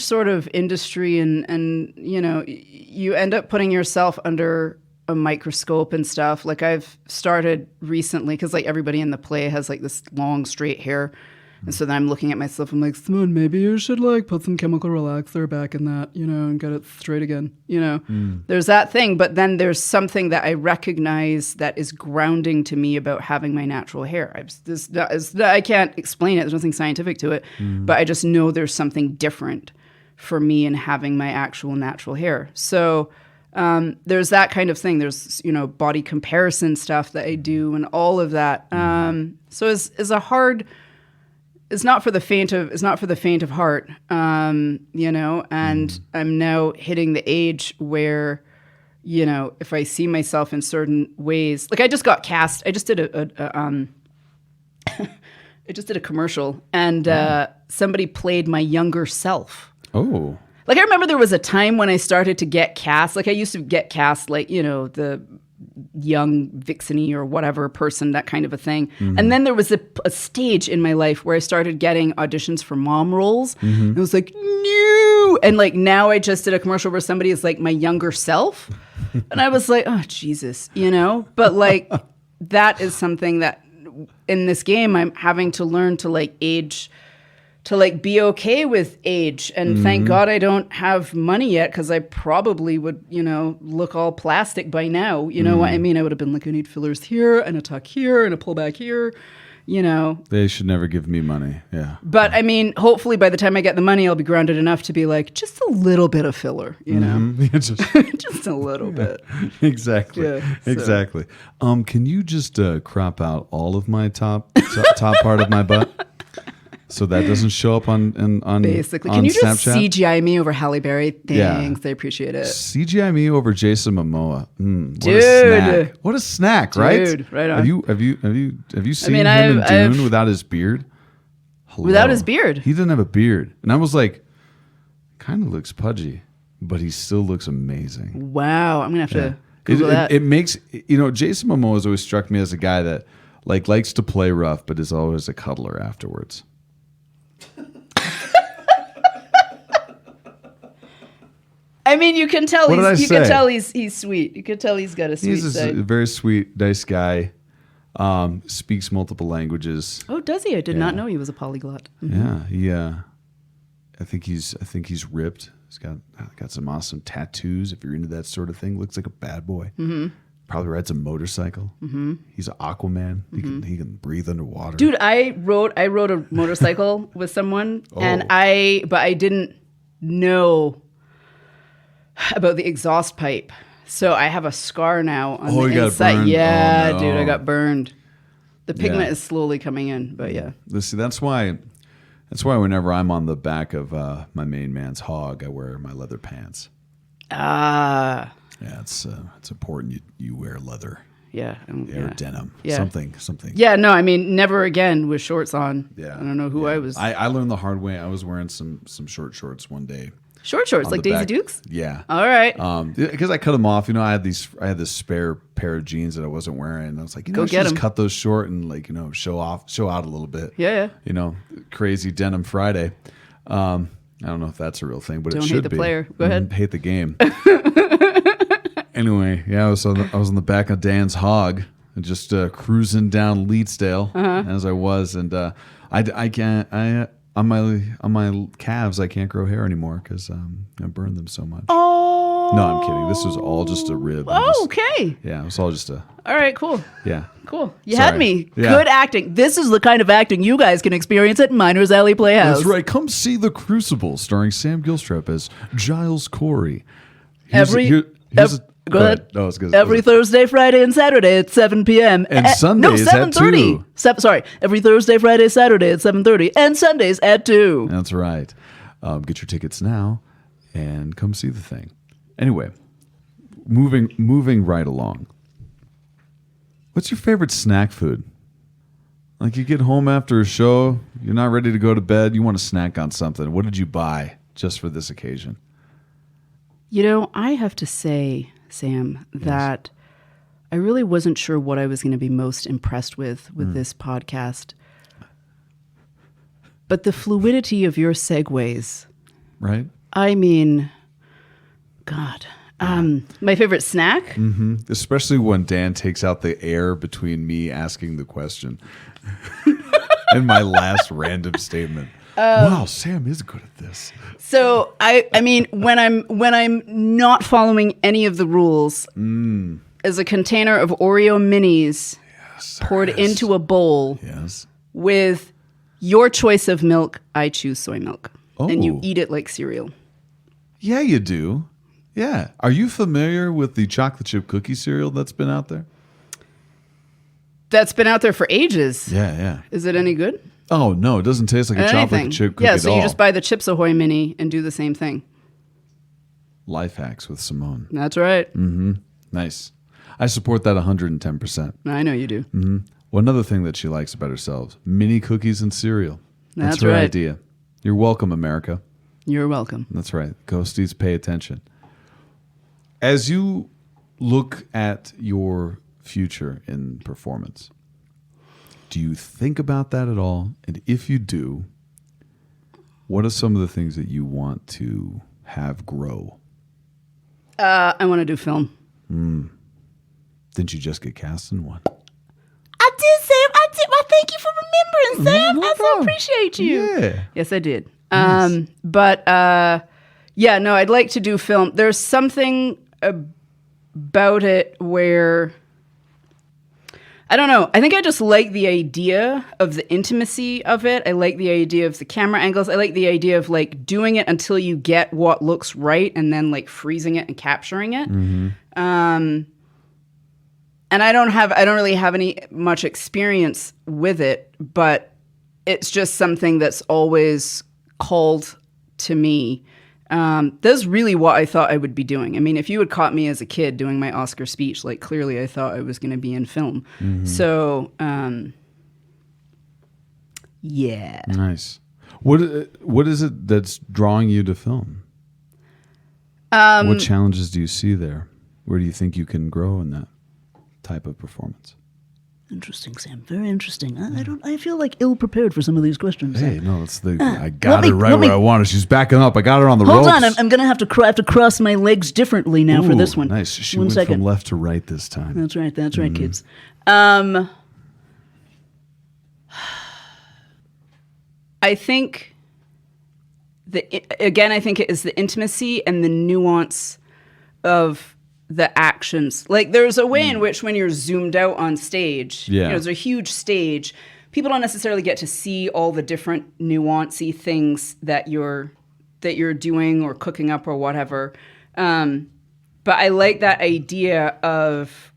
sort of industry, and you know, you end up putting yourself under a microscope and stuff. Like I've started recently, because like everybody in the play has like this long straight hair, and so then I'm looking at myself, I'm like, Simone, maybe you should like put some chemical relaxer back in that, you know, and get it straight again, you know. There's that thing, but then there's something that I recognize that is grounding to me about having my natural hair. I can't explain it, there's nothing scientific to it, but I just know there's something different for me in having my actual natural hair. So there's that kind of thing. There's, you know, body comparison stuff that I do and all of that. So it's not for the faint of heart, you know, and I'm now hitting the age where, you know, if I see myself in certain ways, like I just got cast. I just did a commercial, and somebody played my younger self. Oh. Like I remember there was a time when I started to get cast. Like I used to get cast, like, you know, the young vixeny or whatever person, that kind of a thing. And then there was a stage in my life where I started getting auditions for mom roles. And it was like, no. And like now I just did a commercial where somebody is like my younger self. And I was like, oh, Jesus, you know? But like that is something that in this game I'm having to learn to like age, to like be okay with age. And thank God I don't have money yet, because I probably would, you know, look all plastic by now. You know what I mean? I would have been like, I need fillers here and a tuck here and a pullback here, you know. They should never give me money. Yeah. But I mean, hopefully by the time I get the money, I'll be grounded enough to be like, just a little bit of filler, you know? Yeah, just Just a little bit. exactly. Yeah, so- Exactly. Can you just crop out all of my top part of my butt? So that doesn't show up on Basically. on Can you just Snapchat? CGI me over Halle Berry? Thanks. Yeah. I appreciate it. CGI me over Jason Momoa. What Dude. a snack! What a snack, right? Dude, right on. Have you seen mean, him in I've- Dune without his beard? Hello. Without his beard? He didn't have a beard, and I was like, kind of looks pudgy, but he still looks amazing. Wow. I'm going to have to Google that. It makes, you know, Jason Momoa has always struck me as a guy that like likes to play rough, but is always a cuddler afterwards. I mean, you can tell What did I you can say? tell he's sweet. You can tell he's got a sweet He's a side. very sweet, nice guy. Speaks multiple languages. Oh, does he? I did not know he was a polyglot. Yeah, I think he's ripped. He's got some awesome tattoos. If you're into that sort of thing, looks like a bad boy. Probably rides a motorcycle. He's an Aquaman. He can breathe underwater. Dude, I rode a motorcycle with someone, and I didn't know about the exhaust pipe. So I have a scar now on the you got inside. burned? Yeah, Oh, no. dude, I got burned. The pigment Yeah. is slowly coming in, but yeah. See, that's why whenever I'm on the back of my main man's hog, I wear my leather pants. Ah, Yeah, it's important you wear leather. yeah. Or denim. Yeah. Something. Yeah, no, I mean, never again with shorts on. Yeah. I don't know who I was. I learned the hard way. I was wearing some short shorts one day. Short shorts, on like the Daisy back. Dukes? Yeah. All right. Because I cut them off. You know, I had this spare pair of jeans that I wasn't wearing. And I was like, you know, Go I should get just 'em. cut those short and like, you know, show out a little bit. Yeah. You know, crazy denim Friday. I don't know if that's a real thing, but Don't it hate should the be. player. Go ahead. Hate the game. Anyway, yeah, I was on the back of Dan's hog, and just cruising down Leedsdale as I was, and I can't on my calves I can't grow hair anymore because I burned them so much. Oh. No, I'm kidding. This was all just a rib. Oh, okay. Yeah, it was all just a All right, cool. yeah. Cool. You Sorry. had me. Yeah. Good acting. This is the kind of acting you guys can experience at Miners Alley Playhouse. That's right. Come see The Crucible, starring Sam Gilstrap as Giles Corey. Go ahead. No, it's good. Every Thursday, Friday, and Saturday at 7 p.m. And Sundays at 7:30. 2. Sorry. Every Thursday, Friday, Saturday at 7:30. And Sundays at 2. That's right. Get your tickets now and come see the thing. Anyway, moving right along. What's your favorite snack food? Like you get home after a show, you're not ready to go to bed, you want to snack on something. What did you buy just for this occasion? You know, I have to say, Sam, that I really wasn't sure what I was going to be most impressed with this podcast. But the fluidity of your segues, Right? I mean, God. My favorite snack? Mm-hmm. Especially when Dan takes out the air between me asking the question and my last random statement. Wow, Sam is good at this. So I mean, when I'm not following any of the rules, is a container of Oreo minis poured into a bowl Yes. with your choice of milk. I choose soy milk, and you Oh. eat it like cereal. Yeah, you do. Yeah. Are you familiar with the chocolate chip cookie cereal that's been out there? That's been out there for ages. Yeah, yeah. Is it any good? Oh, no, it doesn't taste like a Anything? chocolate chip cookie Yeah, at so all. you just buy the Chips Ahoy mini and do the same thing. Life hacks with Simone. That's right. Nice. I support that 110%. I know you do. One other thing that she likes about herself, mini cookies and cereal. That's her right. idea. You're welcome, America. You're welcome. That's right. Ghosties, pay attention. As you look at your future in performance, do you think about that at all? And if you do, what are some of the things that you want to have grow? I want to do film. Didn't you just get cast in one? I did, Sam. I did. Well, thank you for remembering, Sam. No I so problem. appreciate you. Yeah. Yes, I did. But yeah, no, I'd like to do film. There's something about it where I don't know. I think I just like the idea of the intimacy of it. I like the idea of the camera angles. I like the idea of like doing it until you get what looks right and then like freezing it and capturing it. And I don't really have any much experience with it, but it's just something that's always called to me. That's really what I thought I would be doing. I mean, if you had caught me as a kid doing my Oscar speech, like clearly I thought I was going to be in film. So, yeah. Nice. What is it that's drawing you to film? What challenges do you see there? Where do you think you can grow in that type of performance? Interesting, Sam. Very interesting. I feel like ill prepared for some of these questions. Hey, no, it's the I let got me- her right let me- where I wanted. She's backing up. I got her on the Hold ropes. on, I'm gonna have to cross my legs differently now for Ooh, this one. Nice. She One went second. from left to right this time. That's right. That's right, kids. I think I think it is the intimacy and the nuance of the actions. Like there's a way in which when you're zoomed out on stage, Yeah. there's a huge stage. People don't necessarily get to see all the different nuancy things that you're doing or cooking up or whatever. But I like that idea of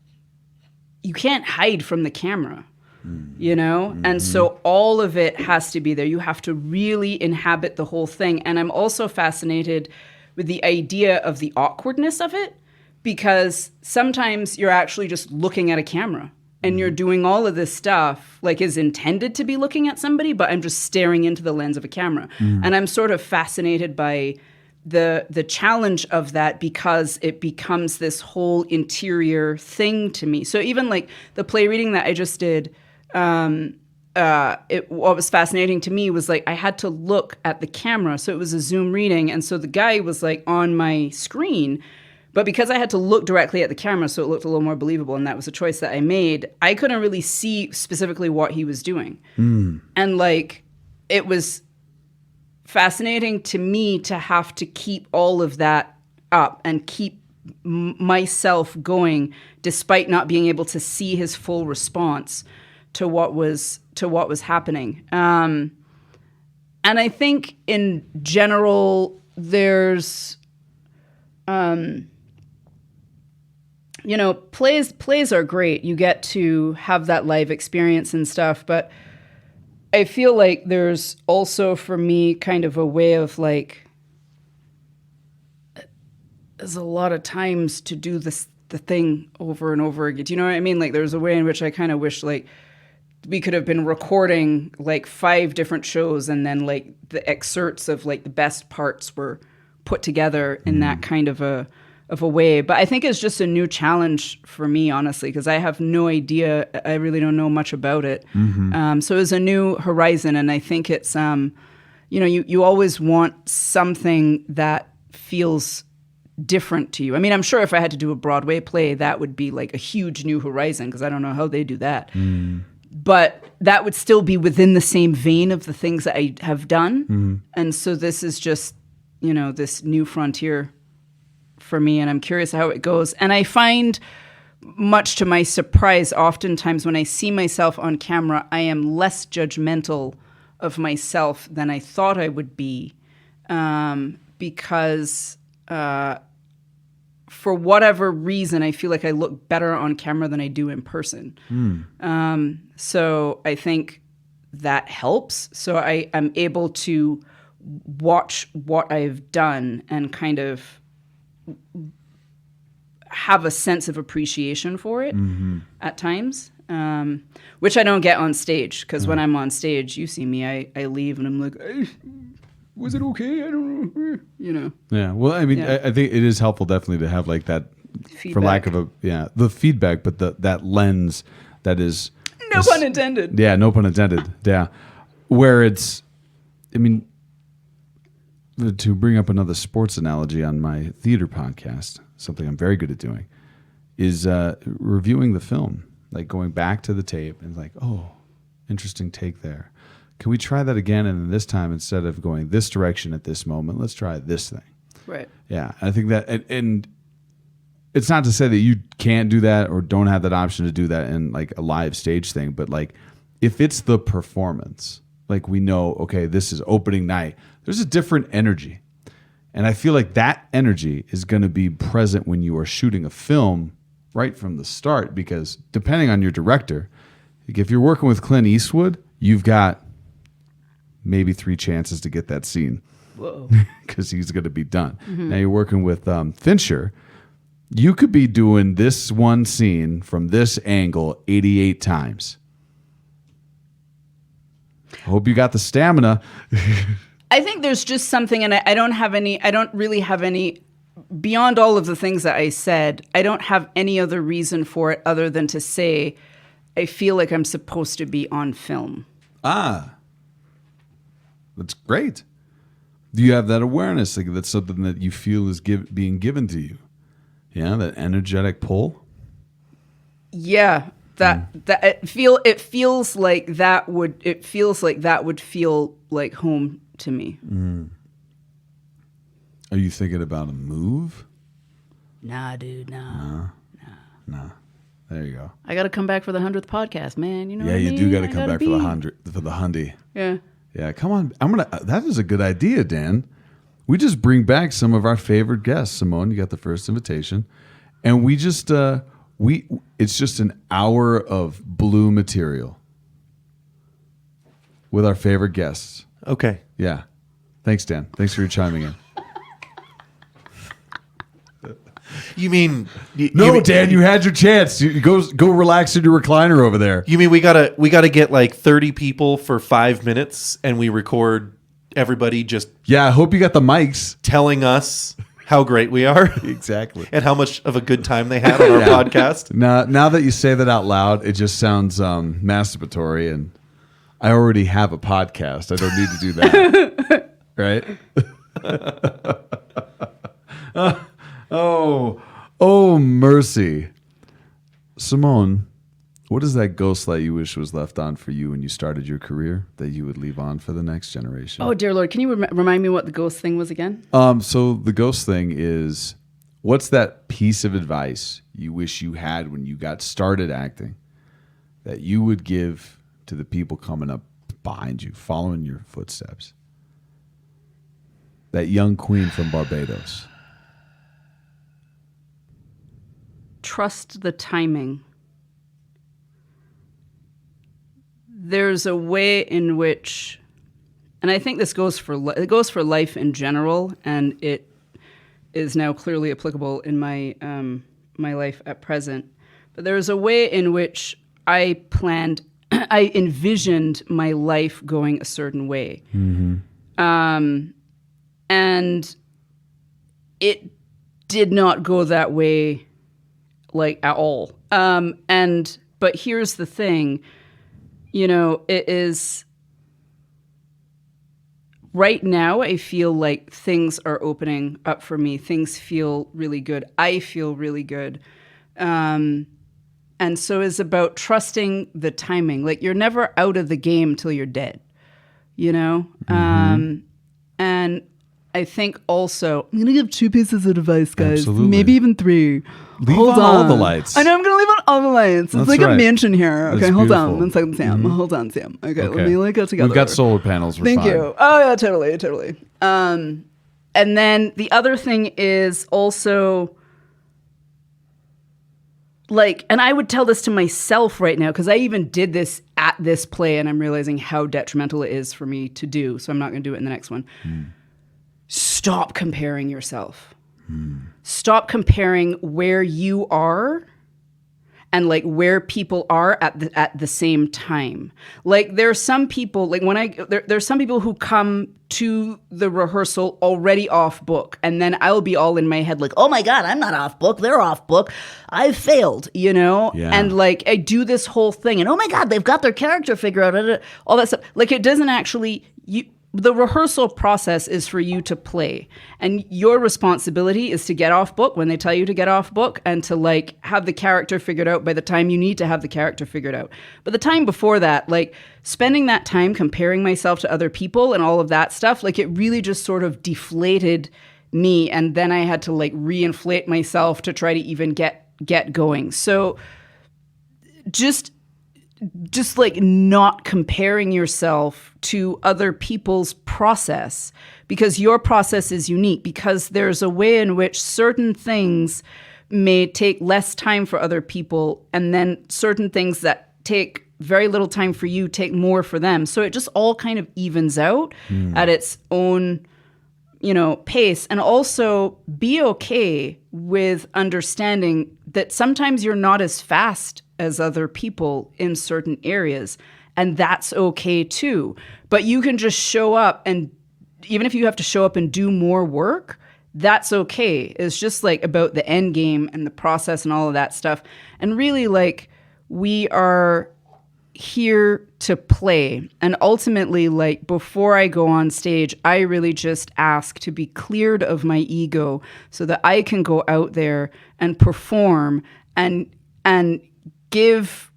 you can't hide from the camera. And so all of it has to be there. You have to really inhabit the whole thing. And I'm also fascinated with the idea of the awkwardness of it, because sometimes you're actually just looking at a camera and you're doing all of this stuff like is intended to be looking at somebody, but I'm just staring into the lens of a camera. And I'm sort of fascinated by the challenge of that, because it becomes this whole interior thing to me. So even like the play reading that I just did, what was fascinating to me was like I had to look at the camera. So it was a Zoom reading. And so the guy was like on my screen, but because I had to look directly at the camera, so it looked a little more believable, and that was a choice that I made, I couldn't really see specifically what he was doing. And like, it was fascinating to me to have to keep all of that up and keep myself going despite not being able to see his full response to what was happening. And I think in general, there's, plays are great. You get to have that live experience and stuff, but I feel like there's also for me kind of a way of like, there's a lot of times to do the thing over and over again. Do you know what I mean? Like there's a way in which I kind of wish like we could have been recording like 5 different shows, and then like the excerpts of like the best parts were put together in that kind of a way. But I think it's just a new challenge for me, honestly, because I have no idea. I really don't know much about it. So it's a new horizon, and I think it's you always want something that feels different to you. I mean, I'm sure if I had to do a Broadway play, that would be like a huge new horizon, because I don't know how they do that. But that would still be within the same vein of the things that I have done. And so this is just, this new frontier for me, and I'm curious how it goes. And I find, much to my surprise, oftentimes when I see myself on camera, I am less judgmental of myself than I thought I would be, because for whatever reason, I feel like I look better on camera than I do in person. So I think that helps. So I'm able to watch what I've done and kind of have a sense of appreciation for it at times, which I don't get on stage, because when I'm on stage, you see me, I leave and I'm like, was it okay? I don't know. Yeah. Well, I mean, I think it is helpful definitely to have like that, Feedback. for lack of the feedback, but that lens that is. No pun intended. Yeah, no pun intended. Yeah. Where it's, I mean, to bring up another sports analogy on my theater podcast, something I'm very good at doing, is reviewing the film, like going back to the tape and like, oh, interesting take there. Can we try that again? And then this time, instead of going this direction at this moment, let's try this thing. Right. Yeah, I think that, and it's not to say that you can't do that or don't have that option to do that in like a live stage thing, but like if it's the performance, like we know, okay, this is opening night, there's a different energy. And I feel like that energy is going to be present when you are shooting a film right from the start, because depending on your director, like if you're working with Clint Eastwood, you've got maybe 3 chances to get that scene. Whoa. Because he's going to be done. Now you're working with Fincher. You could be doing this one scene from this angle 88 times. Hope you got the stamina. I think there's just something, and I don't really have any, beyond all of the things that I said, I don't have any other reason for it other than to say, I feel like I'm supposed to be on film. That's great. Do you have that awareness? Like that's something that you feel is being given to you? Yeah, that energetic pull. Yeah, that it feels like that would feel like home to me. Are you thinking about a move? Nah, dude, nah. No. There you go. I got to come back for the 100th podcast, man. You know. Yeah, what I you mean? do got to I come gotta back for the hundy. Yeah. Yeah, come on. That is a good idea, Dan. We just bring back some of our favorite guests. Simone, you got the first invitation. And we just it's just an hour of blue material with our favorite guests. Okay. Yeah. Thanks, Dan. Thanks for your chiming in. You mean Dan, you had your chance. You go relax in your recliner over there. You mean we gotta get like 30 people for 5 minutes and we record everybody just Yeah, I hope you got the mics. telling us how great we are Exactly. and how much of a good time they had on our podcast. Now that you say that out loud, it just sounds masturbatory, and I already have a podcast. I don't need to do that. Right? Oh, mercy. Simone, what is that ghost light you wish was left on for you when you started your career that you would leave on for the next generation? Oh, dear Lord. Can you remind me what the ghost thing was again? So the ghost thing is, what's that piece of advice you wish you had when you got started acting that you would give to the people coming up behind you, following your footsteps? That young queen from Barbados. Trust the timing. There's a way in which, and I think this goes for life in general, and it is now clearly applicable in my my life at present. But there's a way in which I planned I envisioned my life going a certain way. And it did not go that way, like, at all. But here's the thing, it is right now, I feel like things are opening up for me. Things feel really good. I feel really good. And so it's about trusting the timing. Like, you're never out of the game till you're dead, And I think also, I'm gonna give 2 pieces of advice, guys. Absolutely. Maybe even 3. Leave Hold on all the lights. I know I'm gonna leave on all the lights. That's It's like right. a mansion here. Okay, That's hold on. beautiful. 1 second, Sam. Hold on, Sam. Okay, let me get together. We've got solar panels. We're thank fine. you. Oh yeah, totally. And then the other thing is also, like, and I would tell this to myself right now, because I even did this at this play and I'm realizing how detrimental it is for me to do. So I'm not going to do it in the next one. Stop comparing yourself. Stop comparing where you are and like where people are at the same time. Like, there are some people, like there's some people who come to the rehearsal already off book, and then I'll be all in my head like, Oh my God, I'm not off book. They're off book. I've failed. Yeah. And like I do this whole thing, and oh my God, they've got their character figured out, all that stuff. Like, it doesn't actually, the rehearsal process is for you to play, and your responsibility is to get off book when they tell you to get off book, and to like have the character figured out by the time you need to have the character figured out. But the time before that, like spending that time comparing myself to other people and all of that stuff, like it really just sort of deflated me, and then I had to like reinflate myself to try to even get going. So just like not comparing yourself to other people's process, because your process is unique, because there's a way in which certain things may take less time for other people, and then certain things that take very little time for you take more for them. So it just all kind of evens out at its own pace. And also be okay with understanding that sometimes you're not as fast as other people in certain areas, and that's okay too. But you can just show up, and even if you have to show up and do more work, that's okay. It's just like about the end game and the process and all of that stuff. And really, like, we are here to play. And ultimately, like, before I go on stage, I really just ask to be cleared of my ego so that I can go out there and perform and give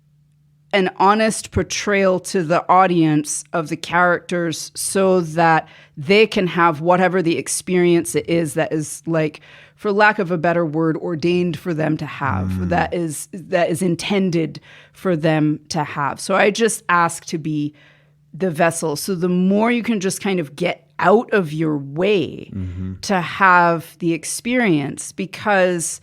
an honest portrayal to the audience of the characters, so that they can have whatever the experience it is that is, like, for lack of a better word, ordained for them to have, that is intended for them to have. So I just ask to be the vessel. So the more you can just kind of get out of your way to have the experience, because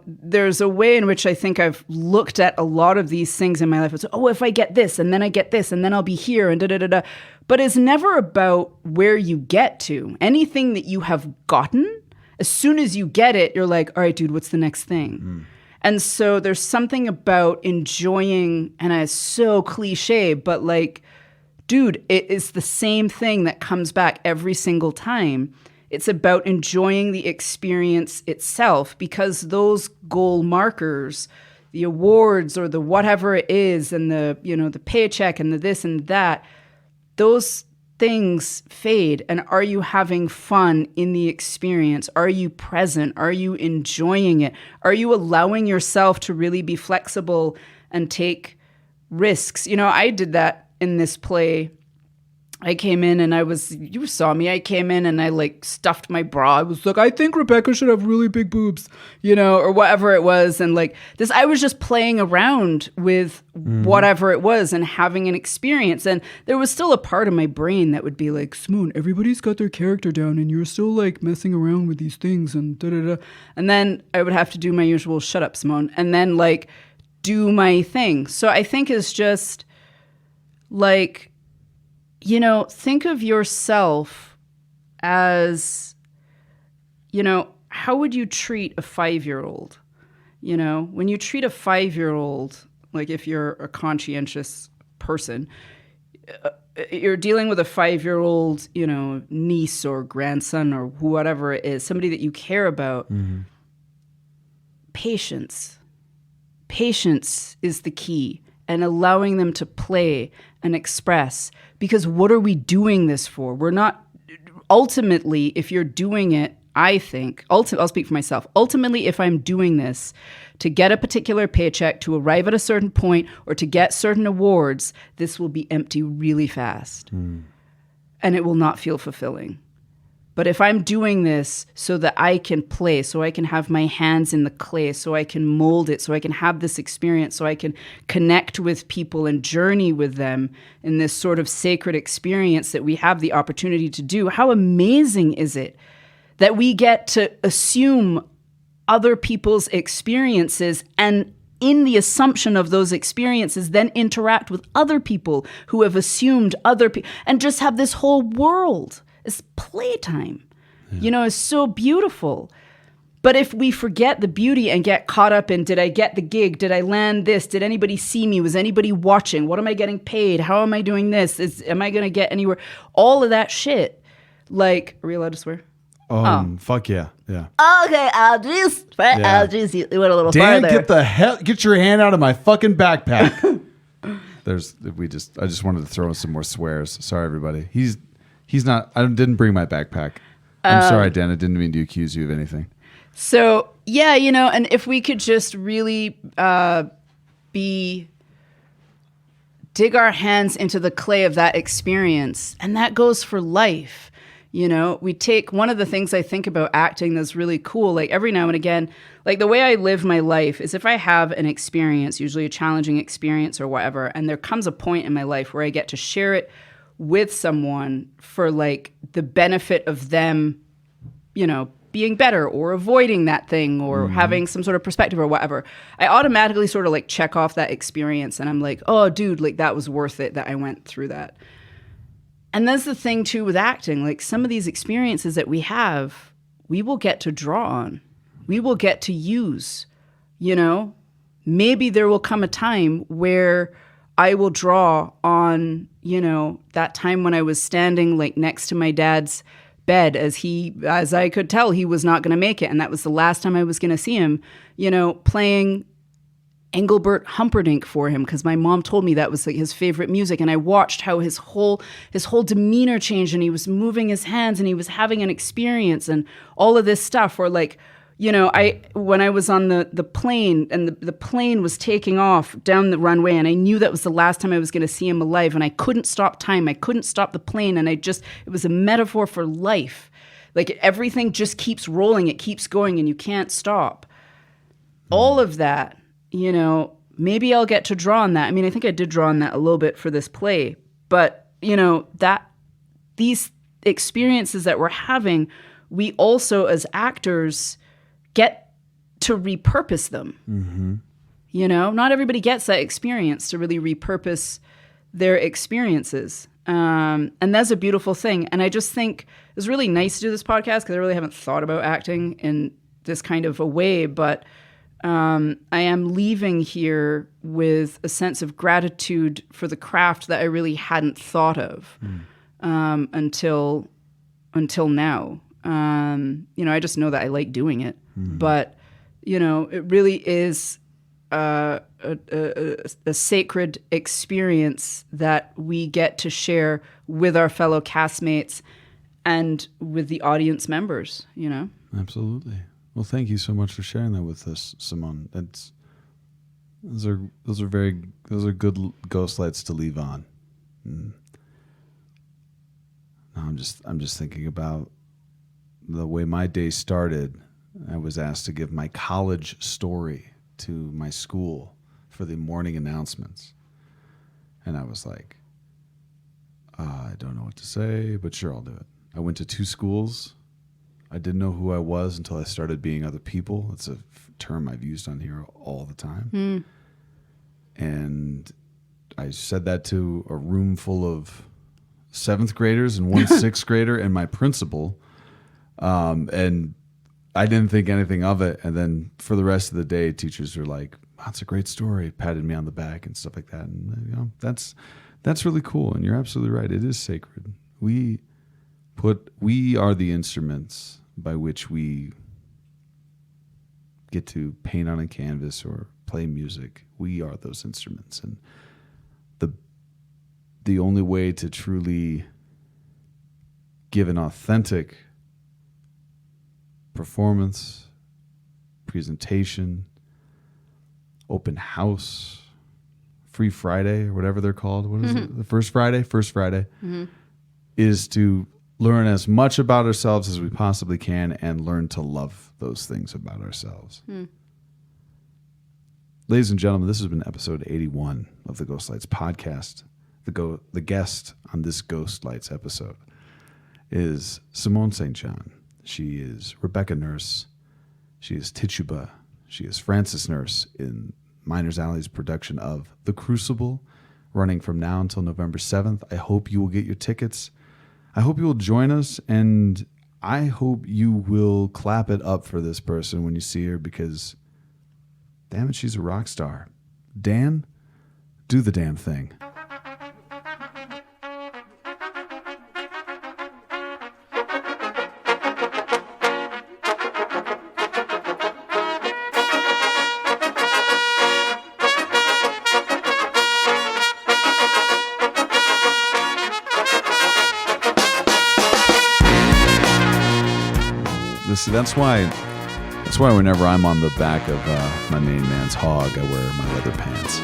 there's a way in which I think I've looked at a lot of these things in my life. It's, if I get this, and then I get this, and then I'll be here, and da-da-da-da. But it's never about where you get to. Anything that you have gotten, as soon as you get it, you're like, all right, dude, what's the next thing? And so there's something about enjoying, and it's so cliche, but like, dude, it is the same thing that comes back every single time. It's about enjoying the experience itself, because those goal markers, the awards or the whatever it is, and the, the paycheck and the this and that, those things fade. And are you having fun in the experience? Are you present? Are you enjoying it? Are you allowing yourself to really be flexible and take risks? I did that in this play. I came in and you saw me, I came in and I like stuffed my bra. I was like, I think Rebecca should have really big boobs, or whatever it was. And like this, I was just playing around with whatever it was and having an experience. And there was still a part of my brain that would be like, Simone, everybody's got their character down and you're still like messing around with these things and da-da-da. And then I would have to do my usual shut up, Simone, and then like do my thing. So I think it's just like, think of yourself as, how would you treat a 5-year-old? When you treat a 5-year-old, like if you're a conscientious person, you're dealing with a 5-year-old, niece or grandson or whatever it is, somebody that you care about. Patience is the key, and allowing them to play and express, because what are we doing this for? We're not, ultimately, if you're doing it, I think, I'll speak for myself. Ultimately, if I'm doing this to get a particular paycheck, to arrive at a certain point, or to get certain awards, this will be empty really fast. And it will not feel fulfilling. But if I'm doing this so that I can play, so I can have my hands in the clay, so I can mold it, so I can have this experience, so I can connect with people and journey with them in this sort of sacred experience that we have the opportunity to do, how amazing is it that we get to assume other people's experiences, and in the assumption of those experiences, then interact with other people who have assumed other people, and just have this whole world. It's playtime. It's so beautiful. But if we forget the beauty and get caught up in, did I get the gig? Did I land this? Did anybody see me? Was anybody watching? What am I getting paid? How am I doing this? Am I going to get anywhere? All of that shit. Like, are we allowed to swear? Fuck yeah. Yeah. Okay, Aldris. Aldris, you went a little Dan, farther. get your hand out of my fucking backpack. I just wanted to throw in some more swears. Sorry, everybody. He's not, I didn't bring my backpack. I'm sorry, Dan. I didn't mean to accuse you of anything. So, yeah, and if we could just really dig our hands into the clay of that experience, and that goes for life. We take, one of the things I think about acting that's really cool, like every now and again, like the way I live my life is if I have an experience, usually a challenging experience or whatever, and there comes a point in my life where I get to share it with someone for like the benefit of them, being better or avoiding that thing or having some sort of perspective or whatever, I automatically sort of like check off that experience, and I'm like, oh dude, like that was worth it that I went through that. And that's the thing too with acting, like some of these experiences that we have, we will get to draw on, we will get to use, maybe there will come a time where I will draw on, that time when I was standing like next to my dad's bed as I could tell he was not going to make it. And that was the last time I was going to see him, playing Engelbert Humperdinck for him, because my mom told me that was like his favorite music, and I watched how his whole demeanor changed, and he was moving his hands, and he was having an experience, and all of this stuff. Or like, when I was on the plane, and the plane was taking off down the runway, and I knew that was the last time I was going to see him alive, and I couldn't stop time, I couldn't stop the plane, and it was a metaphor for life. Like everything just keeps rolling, it keeps going, and you can't stop. All of that. Maybe I'll get to draw on that. I mean, I think I did draw on that a little bit for this play, but that these experiences that we're having, we also as actors get to repurpose them. Not everybody gets that experience to really repurpose their experiences. And that's a beautiful thing. And I just think it's really nice to do this podcast because I really haven't thought about acting in this kind of a way, but I am leaving here with a sense of gratitude for the craft that I really hadn't thought of until now. I just know that I like doing it, but it really is a sacred experience that we get to share with our fellow castmates and with the audience members. Absolutely. Well, thank you so much for sharing that with us, Simone. Those are good ghost lights to leave on. No, I'm just thinking about the way my day started. I was asked to give my college story to my school for the morning announcements, and I was like, I don't know what to say, but sure, I'll do it. I went to 2 schools. I didn't know who I was until I started being other people. It's a term I've used on here all the time. And I said that to a room full of 7th graders and one 6th grader and my principal. And I didn't think anything of it. And then for the rest of the day, teachers were like, that's a great story, patted me on the back and stuff like that. And you know, that's really cool. And you're absolutely right. It is sacred. We are the instruments by which we get to paint on a canvas or play music. We are those instruments. And the only way to truly give an authentic performance, presentation, open house, free Friday, or whatever they're called. What is it? The first Friday? First Friday is to learn as much about ourselves as we possibly can and learn to love those things about ourselves. Ladies and gentlemen, this has been episode 81 of the Ghost Lights podcast. The guest on this Ghost Lights episode is Simone St. John. She is Rebecca Nurse. She is Tituba. She is Frances Nurse in Miners Alley's production of The Crucible, running from now until November 7th. I hope you will get your tickets. I hope you will join us, and I hope you will clap it up for this person when you see her, because damn it, she's a rock star. Dan, do the damn thing. That's why whenever I'm on the back of my main man's hog, I wear my leather pants.